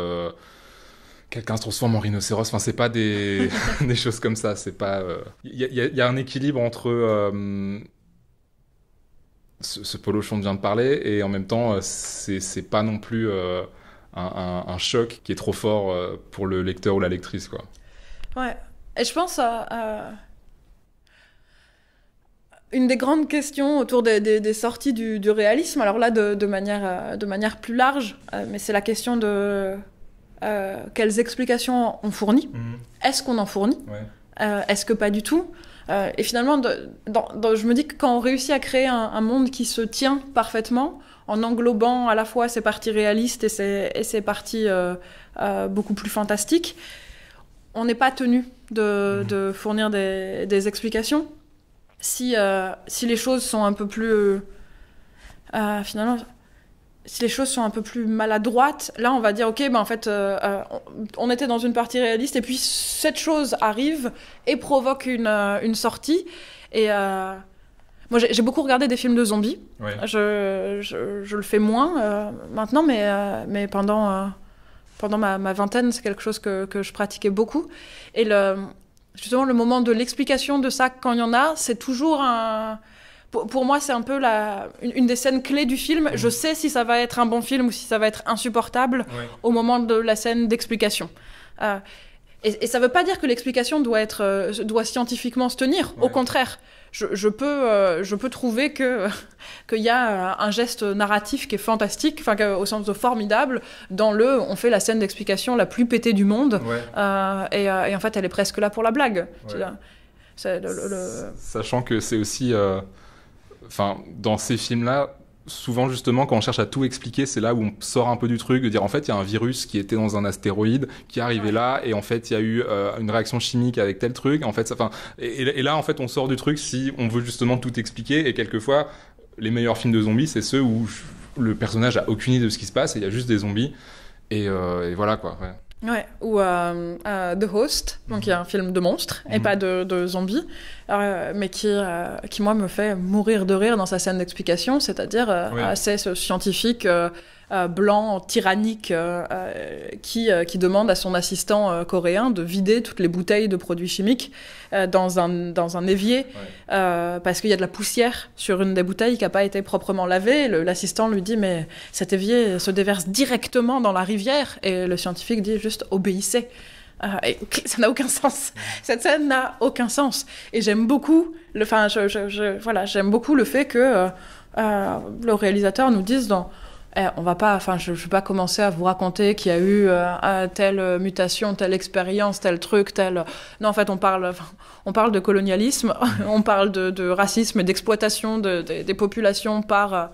quelqu'un se transforme en rhinocéros. Enfin, c'est pas des choses comme ça. C'est pas. Il y a un équilibre entre ce polochon dont vient de parler, et en même temps, c'est pas non plus un choc qui est trop fort pour le lecteur ou la lectrice, quoi. Ouais. Et je pense une des grandes questions autour des sorties du réalisme, alors là de manière plus large, mais c'est la question de quelles explications on fournit. Est-ce qu'on en fournit ? Est-ce que pas du tout ? Et finalement, je me dis que quand on réussit à créer un monde qui se tient parfaitement, en englobant à la fois ses parties réalistes et ses parties beaucoup plus fantastiques, on n'est pas tenu de fournir des explications. Si les choses sont un peu plus finalement, si les choses sont un peu plus maladroites, là on va dire ok, en fait on était dans une partie réaliste, et puis cette chose arrive et provoque une sortie. Et moi j'ai beaucoup regardé des films de zombies. Je le fais moins maintenant, mais pendant ma vingtaine, c'est quelque chose que je pratiquais beaucoup. Et justement, le moment de l'explication de ça, quand il y en a, c'est toujours pour moi, c'est un peu une des scènes clés du film. Je sais si ça va être un bon film ou si ça va être insupportable au moment de la scène d'explication. Et ça ne veut pas dire que l'explication doit scientifiquement se tenir. Au contraire, je peux trouver qu'il y a un geste narratif qui est fantastique, au sens de formidable, on fait la scène d'explication la plus pétée du monde, et en fait elle est presque là pour la blague. Sachant que c'est aussi dans ces films-là, souvent justement quand on cherche à tout expliquer, c'est là où on sort un peu du truc, de dire en fait il y a un virus qui était dans un astéroïde qui est arrivé là, et en fait il y a eu une réaction chimique avec tel truc, en fait et là en fait on sort du truc si on veut justement tout expliquer. Et quelquefois les meilleurs films de zombies, c'est ceux où le personnage a aucune idée de ce qui se passe et il y a juste des zombies, et voilà quoi. Ouais, ou The Host, donc il y a un film de monstres et pas de zombies, mais qui moi me fait mourir de rire dans sa scène d'explication, c'est-à-dire c'est ce scientifique blanc, tyrannique, qui demande à son assistant coréen de vider toutes les bouteilles de produits chimiques dans un évier, parce qu'il y a de la poussière sur une des bouteilles qui n'a pas été proprement lavée. L'assistant lui dit mais cet évier se déverse directement dans la rivière, et le scientifique dit juste obéissez. Et ça n'a aucun sens. Cette scène n'a aucun sens. Et j'aime beaucoup j'aime beaucoup le fait que le réalisateur nous dise on va pas, je vais pas commencer à vous raconter qu'il y a eu telle mutation, telle expérience, tel truc, tel. Non, en fait, on parle de colonialisme, on parle de racisme et d'exploitation des populations par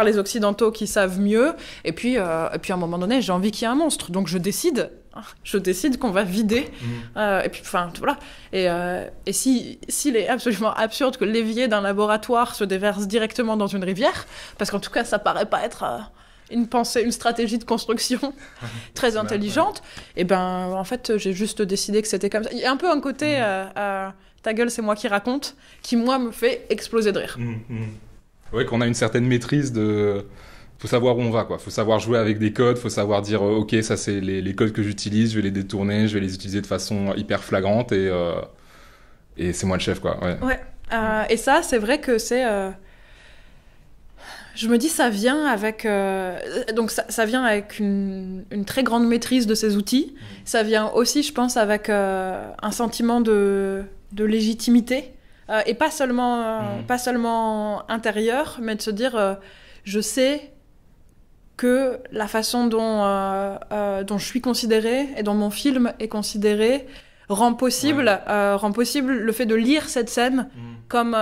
les Occidentaux qui savent mieux. Et puis, à un moment donné, j'ai envie qu'il y ait un monstre, donc je décide qu'on va vider. Et puis, voilà. Et s'il est absolument absurde que l'évier d'un laboratoire se déverse directement dans une rivière, parce qu'en tout cas, ça paraît pas être une stratégie de construction très intelligente, et en fait, j'ai juste décidé que c'était comme ça. Il y a un peu un côté ta gueule, c'est moi qui raconte, qui, moi, me fait exploser de rire. Ouais, qu'on a une certaine maîtrise de... Faut savoir où on va, quoi. Faut savoir jouer avec des codes, faut savoir dire ok, ça c'est les codes que j'utilise, je vais les détourner, je vais les utiliser de façon hyper flagrante et c'est moi le chef, quoi. Ouais. Et ça, c'est vrai que c'est... Je me dis, ça vient avec... Donc ça vient avec une très grande maîtrise de ces outils. Ça vient aussi, je pense, avec un sentiment de légitimité. Et pas seulement intérieur, mais de se dire, je sais que la façon dont je suis considérée et dont mon film est considéré rend possible le fait de lire cette scène comme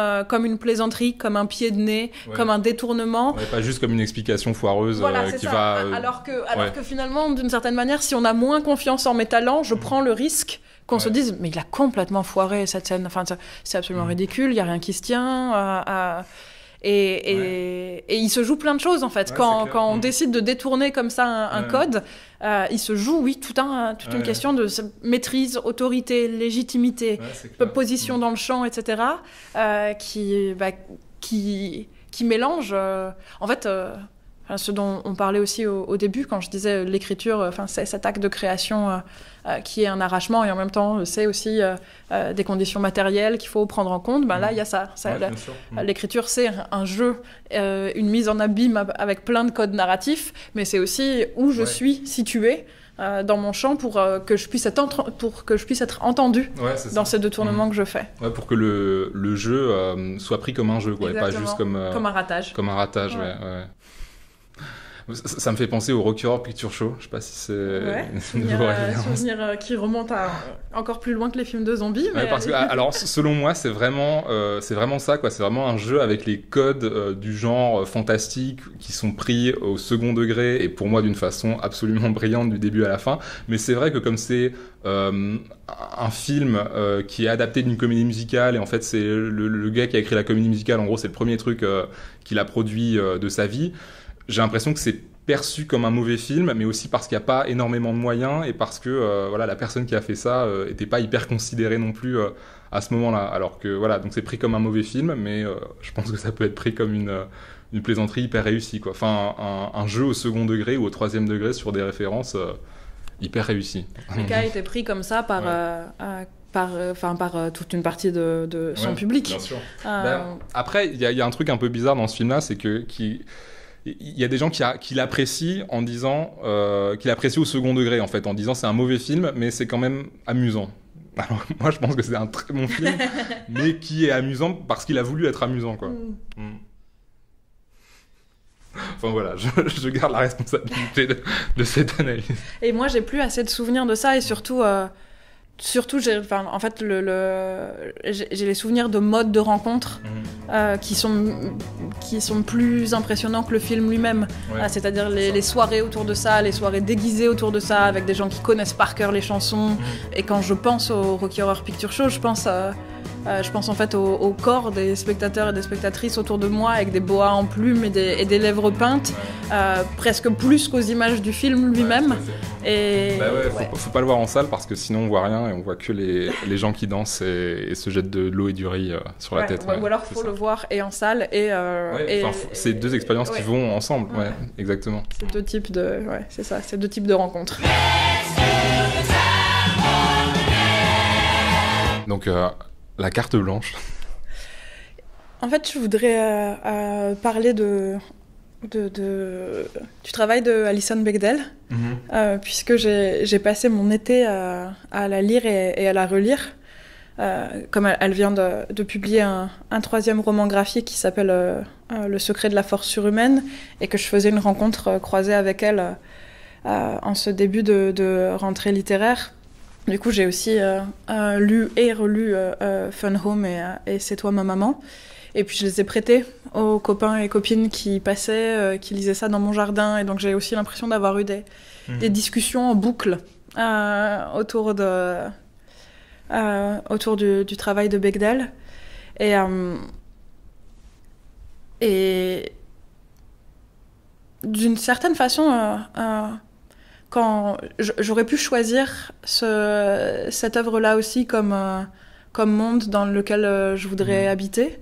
une plaisanterie, comme un pied de nez, comme un détournement. Pas juste comme une explication foireuse qui va... Alors que finalement, d'une certaine manière, si on a moins confiance en mes talents, je prends le risque qu'on se dise, mais il a complètement foiré cette scène. Enfin, c'est absolument ridicule, il n'y a rien qui se tient. Et il se joue plein de choses, en fait. Quand on décide de détourner comme ça un code, il se joue, toute une question de maîtrise, autorité, légitimité, position dans le champ, etc., qui mélange... en fait... ce dont on parlait aussi au début, quand je disais l'écriture, c'est cet acte de création qui est un arrachement, et en même temps, c'est aussi des conditions matérielles qu'il faut prendre en compte. Là, il y a ça. L'écriture, c'est un jeu, une mise en abîme avec plein de codes narratifs, mais c'est aussi où je suis située dans mon champ pour que je puisse être entendu dans ces détournements que je fais. Pour que le jeu soit pris comme un jeu, quoi, et pas juste comme un ratage. Comme un ratage, ouais. Ça me fait penser au Rocky Horror Picture Show. Je sais pas si c'est une souvenir qui remonte à encore plus loin que les films de zombies. Mais parce que, alors, selon moi, c'est vraiment ça, quoi. C'est vraiment un jeu avec les codes du genre fantastique qui sont pris au second degré et pour moi d'une façon absolument brillante du début à la fin. Mais c'est vrai que comme c'est un film qui est adapté d'une comédie musicale et en fait c'est le gars qui a écrit la comédie musicale, en gros c'est le premier truc qu'il a produit de sa vie. J'ai l'impression que c'est perçu comme un mauvais film, mais aussi parce qu'il n'y a pas énormément de moyens et parce que la personne qui a fait ça n'était pas hyper considérée non plus à ce moment-là. Alors que donc c'est pris comme un mauvais film, mais je pense que ça peut être pris comme une plaisanterie hyper réussie, quoi. Enfin, un jeu au second degré ou au troisième degré sur des références hyper réussies. Le cas a été pris comme ça par toute une partie de son public. Bien sûr. Après, il y a un truc un peu bizarre dans ce film-là, c'est que il y a des gens qui l'apprécient en disant qu'il l'apprécient au second degré, en fait, en disant c'est un mauvais film, mais c'est quand même amusant. Alors moi, je pense que c'est un très bon film, mais qui est amusant parce qu'il a voulu être amusant, quoi. Enfin voilà, je garde la responsabilité de cette analyse. Et moi, j'ai plus assez de souvenirs de ça, et surtout, j'ai les souvenirs de modes de rencontre qui sont plus impressionnants que le film lui-même. C'est-à-dire les soirées autour de ça, les soirées déguisées autour de ça, avec des gens qui connaissent par cœur les chansons. Et quand je pense au Rocky Horror Picture Show, je pense en fait au corps des spectateurs et des spectatrices autour de moi, avec des boas en plumes et des lèvres peintes, presque plus qu'aux images du film lui-même. Faut pas le voir en salle parce que sinon on voit rien et on voit que les gens qui dansent et se jettent de l'eau et du riz sur la tête. Ou alors faut le voir et en salle c'est deux expériences qui vont ensemble. Exactement. C'est deux types de rencontres. Donc la carte blanche. En fait, je voudrais parler de du travail de Alison Bechdel, puisque j'ai passé mon été à la lire et à la relire. Comme elle vient de publier un 3e roman graphique qui s'appelle Le secret de la force surhumaine, et que je faisais une rencontre croisée avec elle en ce début de rentrée littéraire. Du coup, j'ai aussi lu et relu Fun Home et C'est toi ma maman. Et puis je les ai prêtés aux copains et copines qui passaient, qui lisaient ça dans mon jardin. Et donc j'ai aussi l'impression d'avoir eu des discussions en boucle autour du travail de Bechdel. Et d'une certaine façon, quand j'aurais pu choisir cette œuvre-là aussi comme monde dans lequel je voudrais habiter,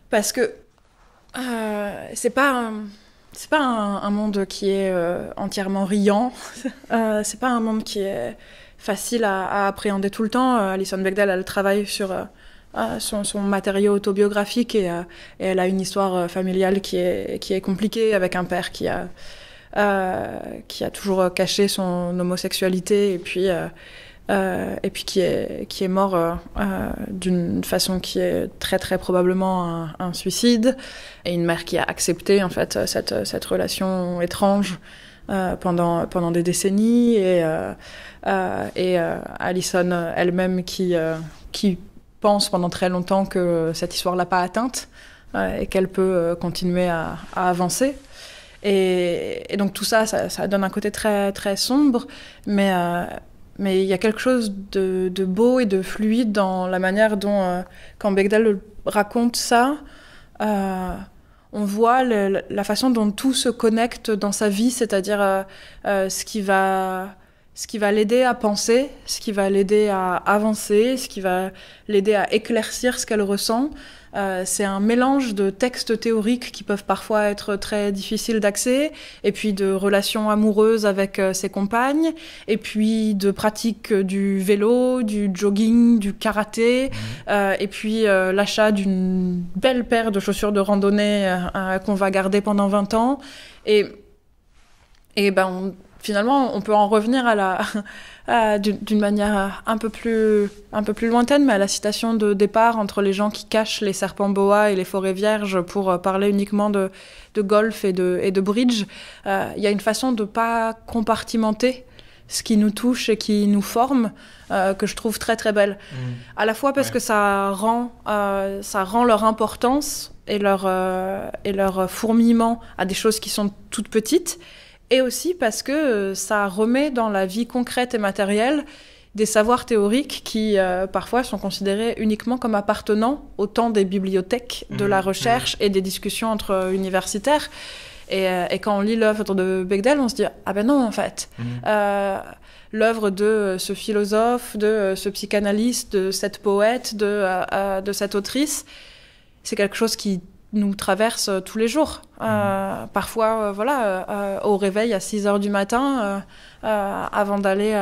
parce que c'est pas un monde qui est entièrement riant. C'est pas un monde qui est facile à appréhender tout le temps. Alison Bechdel, elle travaille sur son matériau autobiographique et elle a une histoire familiale qui est compliquée, avec un père qui a toujours caché son homosexualité et puis qui est mort d'une façon qui est très très probablement un suicide, et une mère qui a accepté en fait cette relation étrange pendant des décennies, et Alison elle-même qui pense pendant très longtemps que cette histoire l'a pas atteinte et qu'elle peut continuer à avancer. Et donc tout ça donne un côté très très sombre, mais il y a quelque chose de beau et de fluide dans la manière dont, quand Bechdel raconte ça, on voit la façon dont tout se connecte dans sa vie, c'est-à-dire ce qui va l'aider à penser, ce qui va l'aider à avancer, ce qui va l'aider à éclaircir ce qu'elle ressent. C'est un mélange de textes théoriques qui peuvent parfois être très difficiles d'accès, et puis de relations amoureuses avec ses compagnes, et puis de pratiques du vélo, du jogging, du karaté, et puis l'achat d'une belle paire de chaussures de randonnée qu'on va garder pendant 20 ans. Et finalement, on peut en revenir d'une manière un peu plus lointaine, mais à la citation de départ entre les gens qui cachent les serpents boa et les forêts vierges pour parler uniquement de golf et de bridge. Il y a une façon de pas compartimenter ce qui nous touche et qui nous forme, que je trouve très très belle. À la fois parce que ça rend leur importance et leur fourmillement à des choses qui sont toutes petites, et aussi parce que ça remet dans la vie concrète et matérielle des savoirs théoriques qui parfois sont considérés uniquement comme appartenant au temps des bibliothèques, de la recherche et des discussions entre universitaires. Et quand on lit l'œuvre de Bechdel, on se dit « Ah ben non, en fait, l'œuvre de ce philosophe, de ce psychanalyste, de cette poète, de cette autrice, c'est quelque chose qui nous traverse tous les jours. Parfois, au réveil à 6 heures du matin, avant d'aller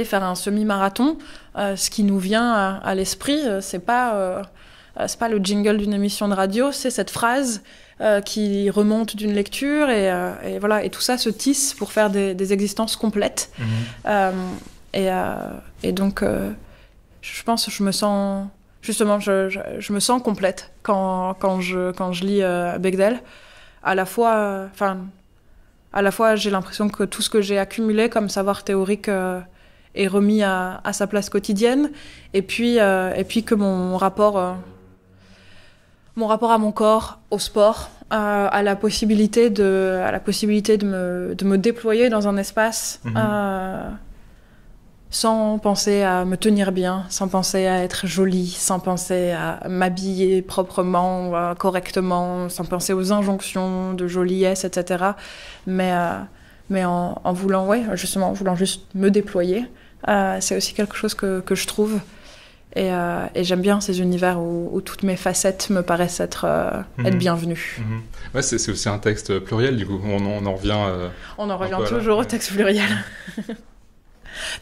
faire un semi-marathon, ce qui nous vient à l'esprit, c'est pas le jingle d'une émission de radio, c'est cette phrase qui remonte d'une lecture, et tout ça se tisse pour faire des existences complètes. Et donc, je pense que je me sens... Justement, je me sens complète quand je lis Bechdel. À la fois, j'ai l'impression que tout ce que j'ai accumulé comme savoir théorique est remis à sa place quotidienne, et puis que mon rapport à mon corps, au sport, à la possibilité de me déployer dans un espace. Sans penser à me tenir bien, sans penser à être jolie, sans penser à m'habiller proprement, correctement, sans penser aux injonctions de joliesse, etc. Mais en voulant, justement, en voulant juste me déployer, c'est aussi quelque chose que je trouve. Et j'aime bien ces univers où toutes mes facettes me paraissent être bienvenues. Ouais, c'est aussi un texte pluriel, du coup. On en revient... on en revient toujours au texte pluriel.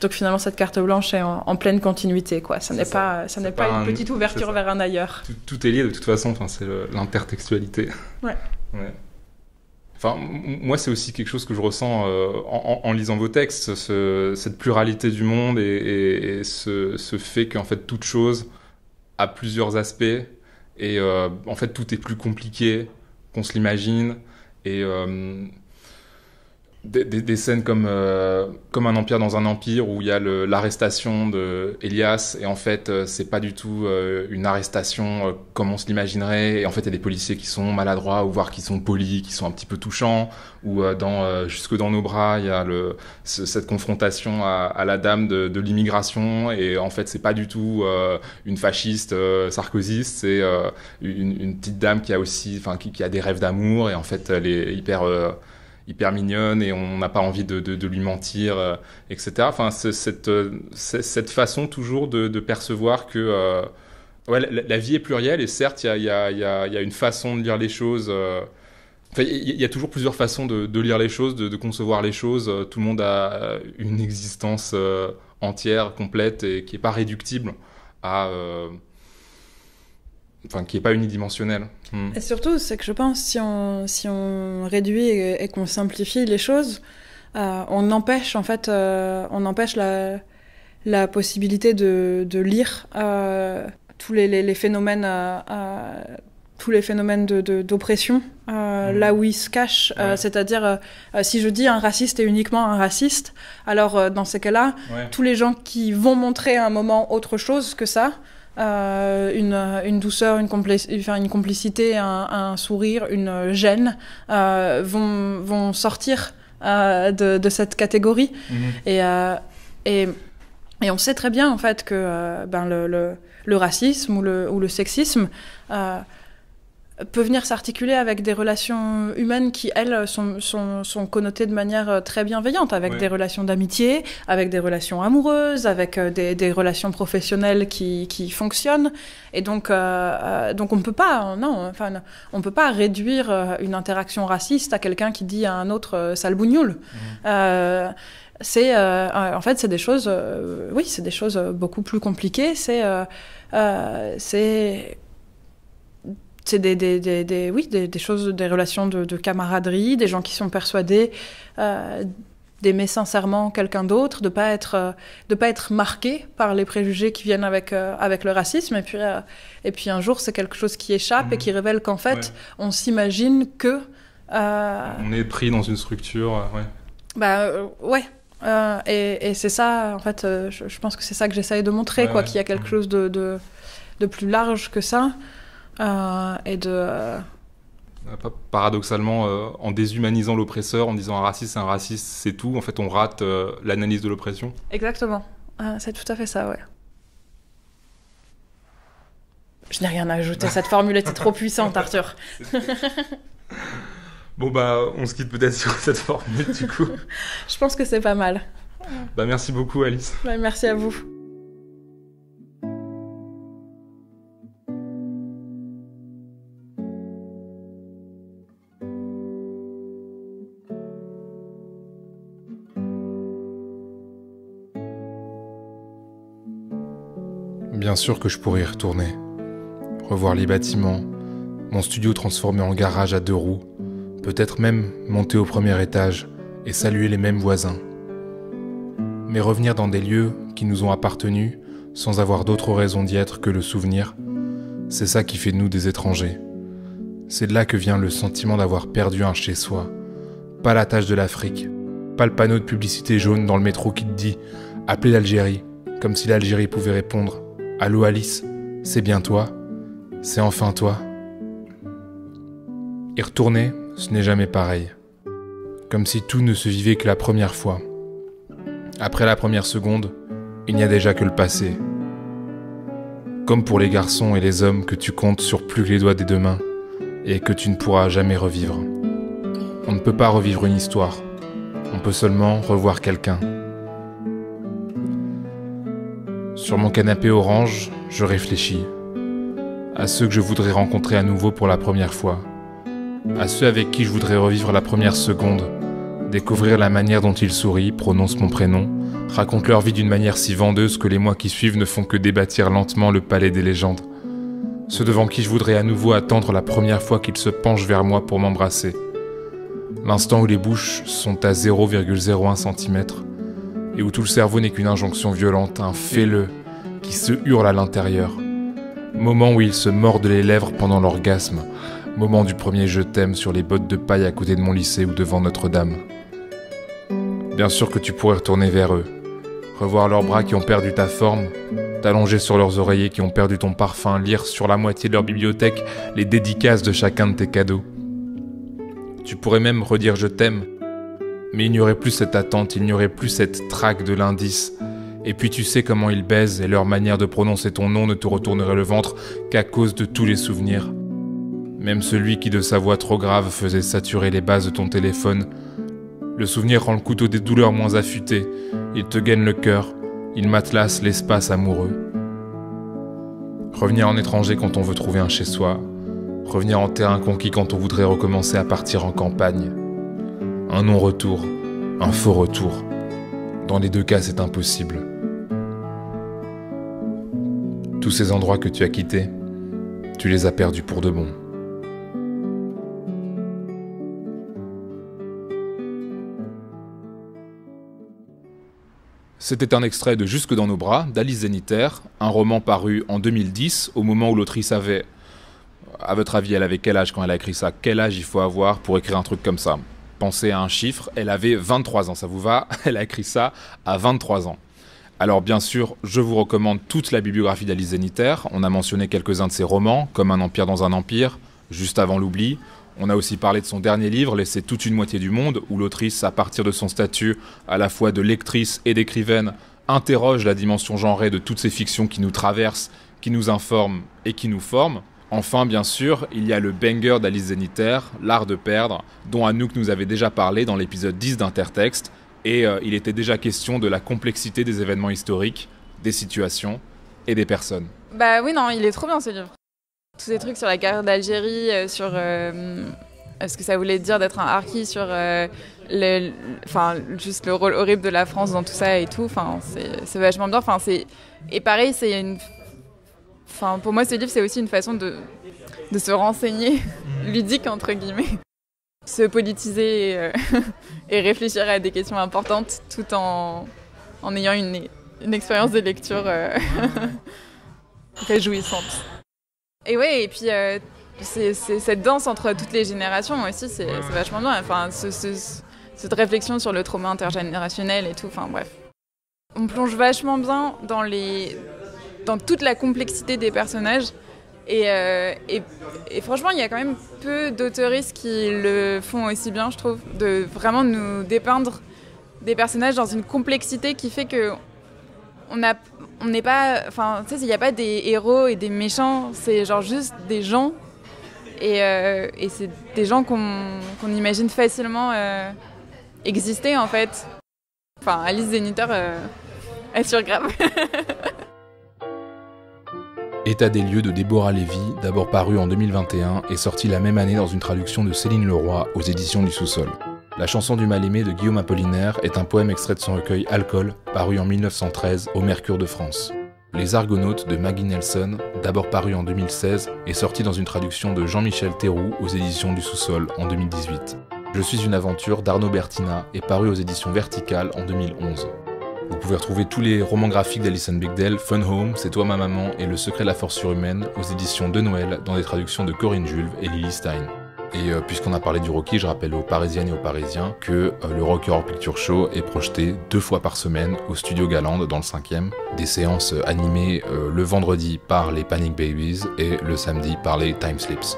Donc finalement, cette carte blanche est en pleine continuité, quoi. Ça n'est pas une petite ouverture vers un ailleurs. Tout est lié de toute façon, enfin, c'est l'intertextualité. Ouais. Ouais. Enfin, moi, c'est aussi quelque chose que je ressens en lisant vos textes, cette pluralité du monde et ce fait qu'en fait, toute chose a plusieurs aspects et en fait, tout est plus compliqué qu'on se l'imagine et des scènes comme un empire dans un empire où il y a l'arrestation de Elias et en fait c'est pas du tout une arrestation comme on se l'imaginerait et en fait il y a des policiers qui sont maladroits ou voire qui sont polis, qui sont un petit peu touchants ou jusque dans nos bras il y a cette confrontation à la dame de l'immigration et en fait c'est pas du tout une fasciste sarkozyste, c'est une petite dame qui a aussi qui a des rêves d'amour et en fait elle est hyper mignonne et on n'a pas envie de lui mentir, etc. Enfin, cette façon toujours de percevoir que la vie est plurielle et certes, il y a une façon de lire les choses. Enfin, il y a toujours plusieurs façons de lire les choses, de concevoir les choses. Tout le monde a une existence entière, complète et qui n'est pas réductible à... qui n'est pas unidimensionnel. Et surtout, c'est que je pense, si on réduit et qu'on simplifie les choses, on empêche la possibilité de lire tous les phénomènes, d'oppression, là où ils se cachent. C'est-à-dire, si je dis un raciste est uniquement un raciste, alors dans ces cas-là, tous les gens qui vont montrer à un moment autre chose que ça, une douceur, une complicité, un sourire, une gêne, vont sortir de cette catégorie. Et on sait très bien en fait que le racisme ou le sexisme peut venir s'articuler avec des relations humaines qui, elles, sont connotées de manière très bienveillante, avec des relations d'amitié, avec des relations amoureuses, avec des relations professionnelles qui fonctionnent. Et donc on peut pas, on peut pas réduire une interaction raciste à quelqu'un qui dit à un autre sale bougnoule. En fait, c'est des choses, c'est des choses beaucoup plus compliquées. C'est des choses, des relations de camaraderie, des gens qui sont persuadés d'aimer sincèrement quelqu'un d'autre, de pas être marqués par les préjugés qui viennent avec le racisme. Et puis un jour, c'est quelque chose qui échappe et qui révèle qu'en fait, on s'imagine que on est pris dans une structure. Et c'est ça, en fait, je pense que c'est ça que j'essaye de montrer, qu'il y a quelque chose de plus large que ça. Paradoxalement, en déshumanisant l'oppresseur, en disant un raciste c'est tout, en fait on rate l'analyse de l'oppression. Exactement, c'est tout à fait ça, ouais. Je n'ai rien à ajouter, cette formule était trop puissante, Arthur. Bon on se quitte peut-être sur cette formule du coup. Je pense que c'est pas mal. Merci beaucoup Alice. Merci à vous. Bien sûr que je pourrais y retourner, revoir les bâtiments, mon studio transformé en garage à 2 roues, peut-être même monter au premier étage et saluer les mêmes voisins. Mais revenir dans des lieux qui nous ont appartenu sans avoir d'autre raison d'y être que le souvenir, c'est ça qui fait de nous des étrangers. C'est de là que vient le sentiment d'avoir perdu un chez-soi, pas la tâche de l'Afrique, pas le panneau de publicité jaune dans le métro qui te dit « Appelez l'Algérie », comme si l'Algérie pouvait répondre « Allô Alice, c'est bien toi, c'est enfin toi ». Y retourner, ce n'est jamais pareil. Comme si tout ne se vivait que la première fois. Après la première seconde, il n'y a déjà que le passé. Comme pour les garçons et les hommes que tu comptes sur plus que les doigts des 2 mains et que tu ne pourras jamais revivre. On ne peut pas revivre une histoire. On peut seulement revoir quelqu'un. Sur mon canapé orange, je réfléchis. À ceux que je voudrais rencontrer à nouveau pour la première fois. À ceux avec qui je voudrais revivre la première seconde Découvrir la manière dont ils sourient, prononcent mon prénom, racontent leur vie d'une manière si vendeuse que les mois qui suivent ne font que débâtir lentement le palais des légendes. Ceux devant qui je voudrais à nouveau attendre la première fois qu'ils se penchent vers moi pour m'embrasser. L'instant où les bouches sont à 0,01 cm et où tout le cerveau n'est qu'une injonction violente, un fais-le qui se hurle à l'intérieur. Moment où ils se mordent les lèvres pendant l'orgasme. Moment du premier je t'aime sur les bottes de paille à côté de mon lycée ou devant Notre-Dame. Bien sûr que tu pourrais retourner vers eux, revoir leurs bras qui ont perdu ta forme, t'allonger sur leurs oreillers qui ont perdu ton parfum, lire sur la moitié de leur bibliothèque les dédicaces de chacun de tes cadeaux. Tu pourrais même redire je t'aime, mais il n'y aurait plus cette attente, il n'y aurait plus cette traque de l'indice. Et puis tu sais comment ils baisent et leur manière de prononcer ton nom ne te retournerait le ventre qu'à cause de tous les souvenirs. Même celui qui de sa voix trop grave faisait saturer les bases de ton téléphone. Le souvenir rend le couteau des douleurs moins affûté, il te gaine le cœur, il matelasse l'espace amoureux. Revenir en étranger quand on veut trouver un chez-soi, revenir en terrain conquis quand on voudrait recommencer à partir en campagne. Un non-retour, un faux retour. Dans les deux cas, c'est impossible. Tous ces endroits que tu as quittés, tu les as perdus pour de bon. C'était un extrait de Jusque dans nos bras d'Alice Zeniter, un roman paru en 2010, au moment où l'autrice avait... À votre avis, elle avait quel âge quand elle a écrit ça? Quel âge il faut avoir pour écrire un truc comme ça? Pensez à un chiffre, elle avait 23 ans, ça vous va? Elle a écrit ça à 23 ans. Alors bien sûr, je vous recommande toute la bibliographie d'Alice Zeniter. On a mentionné quelques-uns de ses romans, comme Un empire dans un empire, Juste avant l'oubli. On a aussi parlé de son dernier livre, Laisser toute une moitié du monde, où l'autrice, à partir de son statut à la fois de lectrice et d'écrivaine, interroge la dimension genrée de toutes ces fictions qui nous traversent, qui nous informent et qui nous forment. Enfin, bien sûr, il y a le banger d'Alice Zeniter, L'art de perdre, dont Anouk nous avait déjà parlé dans l'épisode 10 d'Intertexte, et il était déjà question de la complexité des événements historiques, des situations et des personnes. Bah oui, non, il est trop bien ce livre. Tous ces trucs sur la guerre d'Algérie, sur ce que ça voulait dire d'être un harki, sur juste le rôle horrible de la France dans tout ça et tout, c'est vachement bien. Et pareil, pour moi, ce livre, c'est aussi une façon de se renseigner, ludique, entre guillemets. Se politiser et réfléchir à des questions importantes tout en ayant une expérience de lecture réjouissante. Et ouais, et puis c'est cette danse entre toutes les générations aussi, c'est vachement bien. Enfin, cette réflexion sur le trauma intergénérationnel et tout, enfin bref. On plonge vachement bien dans toute la complexité des personnages. Et franchement, il y a quand même peu d'auteuristes qui le font aussi bien, je trouve, de vraiment nous dépeindre des personnages dans une complexité qui fait que on n'est pas, enfin, tu sais, il n'y a pas des héros et des méchants, c'est genre juste des gens, et c'est des gens qu'on imagine facilement exister en fait. Enfin, Alice Zeniter, elle surgrave. État des lieux de Déborah Lévy, d'abord paru en 2021 et sorti la même année dans une traduction de Céline Leroy aux éditions du Sous-Sol. La chanson du mal-aimé de Guillaume Apollinaire est un poème extrait de son recueil Alcool, paru en 1913 au Mercure de France. Les Argonautes de Maggie Nelson, d'abord paru en 2016 et sorti dans une traduction de Jean-Michel Théroux aux éditions du Sous-Sol en 2018. Je suis une aventure d'Arnaud Bertina est paru aux éditions Verticales en 2011. Vous pouvez retrouver tous les romans graphiques d'Alison Bechdel, Fun Home, C'est toi ma maman et Le secret de la force surhumaine aux éditions de Noël dans des traductions de Corinne Julve et Lily Stein. Et puisqu'on a parlé du Rocky, je rappelle aux Parisiennes et aux Parisiens que le Rocky Horror Picture Show est projeté 2 fois par semaine au Studio Galande dans le 5e. Des séances animées le vendredi par les Panic Babies et le samedi par les Time Slips.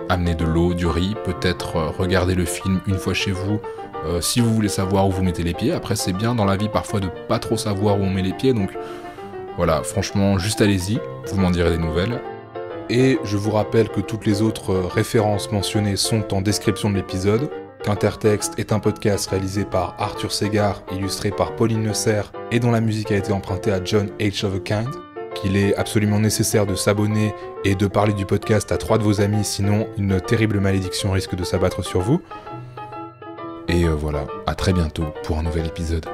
Amenez de l'eau, du riz, peut-être regarder le film une fois chez vous. Si vous voulez savoir où vous mettez les pieds, après c'est bien dans la vie parfois de pas trop savoir où on met les pieds, donc voilà, franchement, juste allez-y, vous m'en direz des nouvelles. Et je vous rappelle que toutes les autres références mentionnées sont en description de l'épisode, qu'Intertexte est un podcast réalisé par Arthur Ségard, illustré par Pauline Neusser, et dont la musique a été empruntée à John H. of a Kind, qu'il est absolument nécessaire de s'abonner et de parler du podcast à 3 de vos amis, sinon une terrible malédiction risque de s'abattre sur vous. Et Et voilà, à très bientôt pour un nouvel épisode.